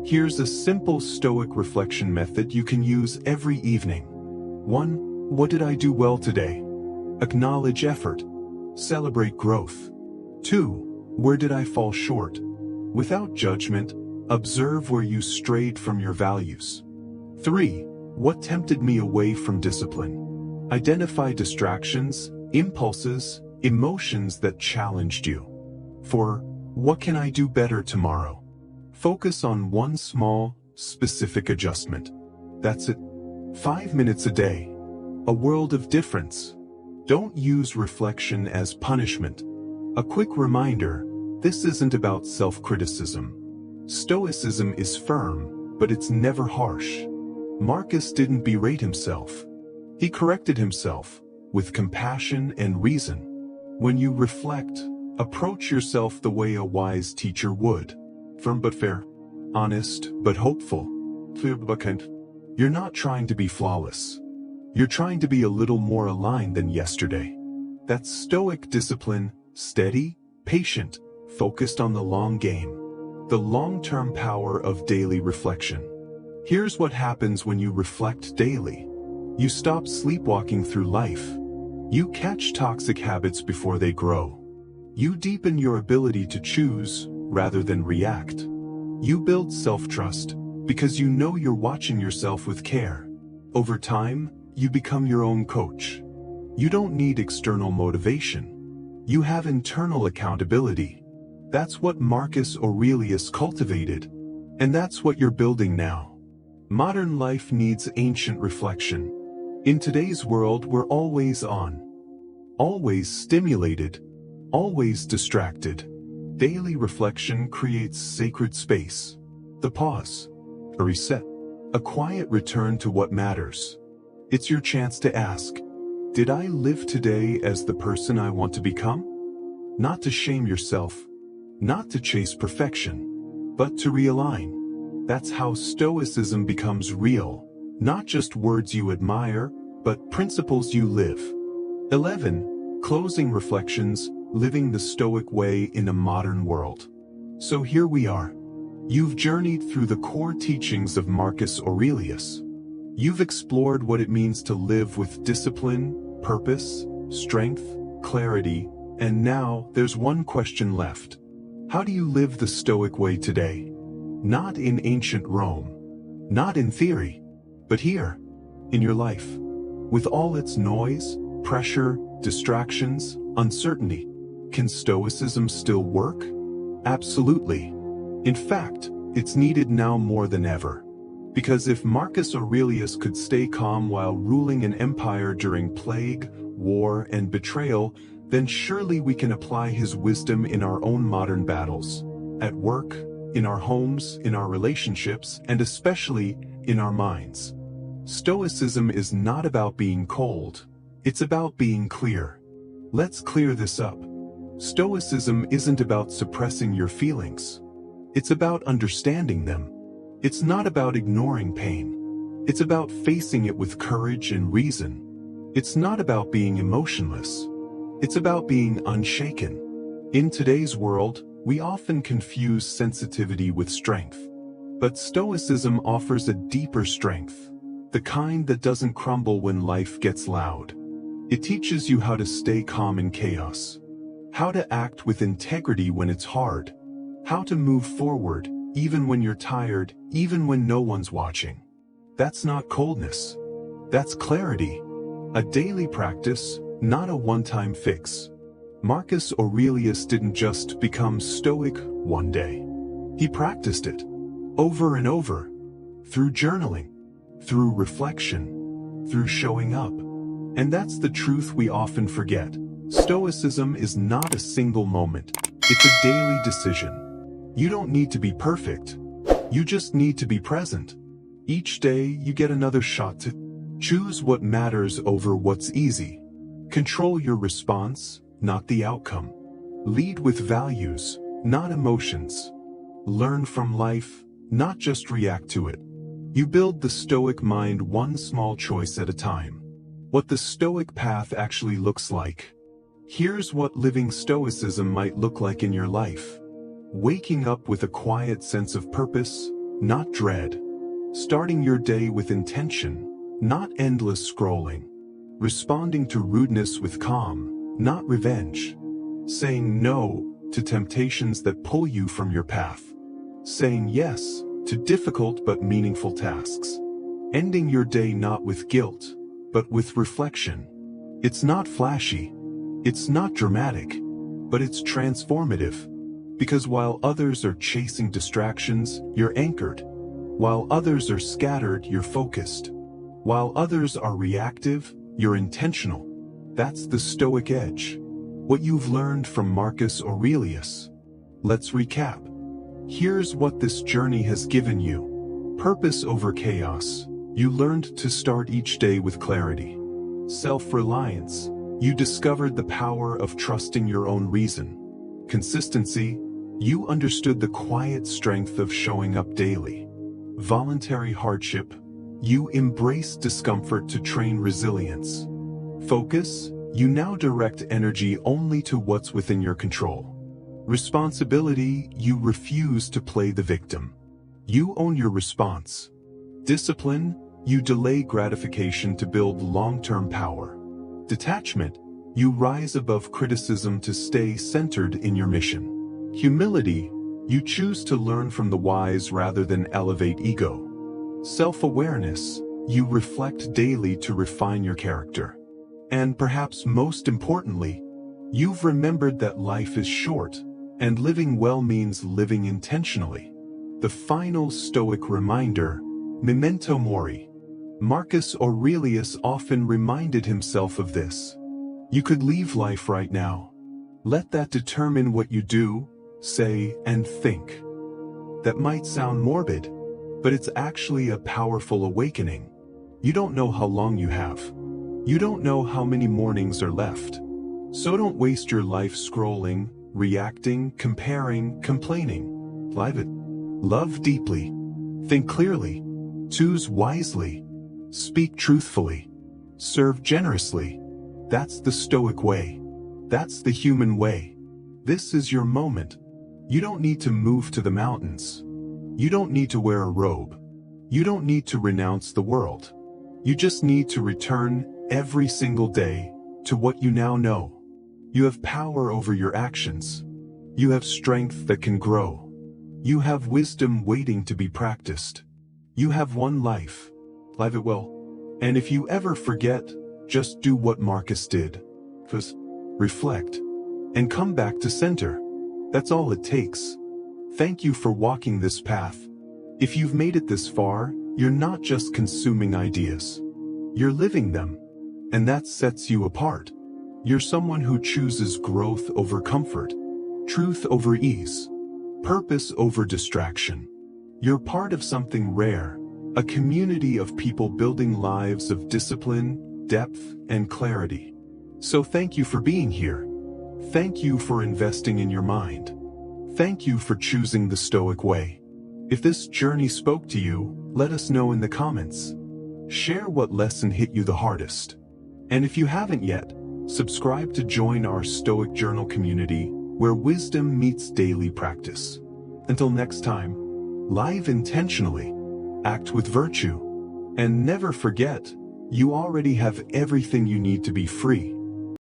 Here's a simple Stoic reflection method you can use every evening. 1. What did I do well today? Acknowledge effort. Celebrate growth. 2. Where did I fall short? Without judgment, observe where you strayed from your values. 3. What tempted me away from discipline? Identify distractions, impulses, emotions that challenged you. 4. What can I do better tomorrow? Focus on one small, specific adjustment. That's it. 5 minutes a day. A world of difference. Don't use reflection as punishment. A quick reminder, this isn't about self-criticism. Stoicism is firm, but it's never harsh. Marcus didn't berate himself. He corrected himself, with compassion and reason. When you reflect, approach yourself the way a wise teacher would. Firm but fair. Honest but hopeful. You're not trying to be flawless. You're trying to be a little more aligned than yesterday. That's Stoic discipline, steady, patient, focused on the long game, the long-term power of daily reflection. Here's what happens when you reflect daily. You stop sleepwalking through life. You catch toxic habits before they grow. You deepen your ability to choose rather than react. You build self-trust because you know you're watching yourself with care. Over time, you become your own coach. You don't need external motivation. You have internal accountability. That's what Marcus Aurelius cultivated, and that's what you're building now. Modern life needs ancient reflection. In today's world, we're always on, always stimulated, always distracted. Daily reflection creates sacred space. The pause, a reset, a quiet return to what matters. It's your chance to ask, did I live today as the person I want to become? Not to shame yourself, not to chase perfection, but to realign. That's how Stoicism becomes real, not just words you admire, but principles you live. 11. Closing reflections, living the Stoic way in a modern world. So here we are. You've journeyed through the core teachings of Marcus Aurelius. You've explored what it means to live with discipline, purpose, strength, clarity, and now there's one question left. How do you live the Stoic way today? Not in ancient Rome, not in theory, but here, in your life. With all its noise, pressure, distractions, uncertainty, can Stoicism still work? Absolutely. In fact, it's needed now more than ever. Because if Marcus Aurelius could stay calm while ruling an empire during plague, war, and betrayal, then surely we can apply his wisdom in our own modern battles, at work, in our homes, in our relationships, and especially in our minds. Stoicism is not about being cold, it's about being clear. Let's clear this up. Stoicism isn't about suppressing your feelings. It's about understanding them. It's not about ignoring pain. It's about facing it with courage and reason. It's not about being emotionless. It's about being unshaken. In today's world, we often confuse sensitivity with strength. But Stoicism offers a deeper strength, the kind that doesn't crumble when life gets loud. It teaches you how to stay calm in chaos, how to act with integrity when it's hard, how to move forward even when you're tired, even when no one's watching. That's not coldness. That's clarity. A daily practice, not a one-time fix. Marcus Aurelius didn't just become Stoic one day. He practiced it over and over, through journaling, through reflection, through showing up. And that's the truth we often forget. Stoicism is not a single moment. It's a daily decision. You don't need to be perfect. You just need to be present. Each day you get another shot to choose what matters over what's easy. Control your response, not the outcome. Lead with values, not emotions. Learn from life, not just react to it. You build the Stoic mind one small choice at a time. What the Stoic path actually looks like. Here's what living Stoicism might look like in your life. Waking up with a quiet sense of purpose, not dread. Starting your day with intention, not endless scrolling. Responding to rudeness with calm, not revenge. Saying no to temptations that pull you from your path. Saying yes to difficult but meaningful tasks. Ending your day not with guilt, but with reflection. It's not flashy. It's not dramatic, but it's transformative. Because while others are chasing distractions, you're anchored. While others are scattered, you're focused. While others are reactive, you're intentional. That's the Stoic edge. What you've learned from Marcus Aurelius. Let's recap. Here's what this journey has given you. Purpose over chaos. You learned to start each day with clarity. Self-reliance. You discovered the power of trusting your own reason. Consistency. You understood the quiet strength of showing up daily. Voluntary hardship. You embraced discomfort to train resilience. Focus. You now direct energy only to what's within your control. Responsibility, you refuse to play the victim. You own your response. Discipline, you delay gratification to build long-term power. Detachment, you rise above criticism to stay centered in your mission. Humility, you choose to learn from the wise rather than elevate ego. Self-awareness, you reflect daily to refine your character. And perhaps most importantly, you've remembered that life is short, and living well means living intentionally. The final Stoic reminder, memento mori. Marcus Aurelius often reminded himself of this. You could leave life right now. Let that determine what you do, say, and think. That might sound morbid, but it's actually a powerful awakening. You don't know how long you have. You don't know how many mornings are left. So don't waste your life scrolling, reacting, comparing, complaining. Live it. Love deeply. Think clearly. Choose wisely. Speak truthfully. Serve generously. That's the Stoic way. That's the human way. This is your moment. You don't need to move to the mountains. You don't need to wear a robe. You don't need to renounce the world. You just need to return every single day to what you now know. You have power over your actions. You have strength that can grow. You have wisdom waiting to be practiced. You have one life. Live it well. And if you ever forget, just do what Marcus did. First, reflect, and come back to center. That's all it takes. Thank you for walking this path. If you've made it this far, you're not just consuming ideas. You're living them. And that sets you apart. You're someone who chooses growth over comfort, truth over ease, purpose over distraction. You're part of something rare, a community of people building lives of discipline, depth, and clarity. So thank you for being here. Thank you for investing in your mind. Thank you for choosing the Stoic way. If this journey spoke to you, let us know in the comments. Share what lesson hit you the hardest. And if you haven't yet, subscribe to join our Stoic Journal community where wisdom meets daily practice. Until next time, live intentionally, act with virtue, and never forget, you already have everything you need to be free.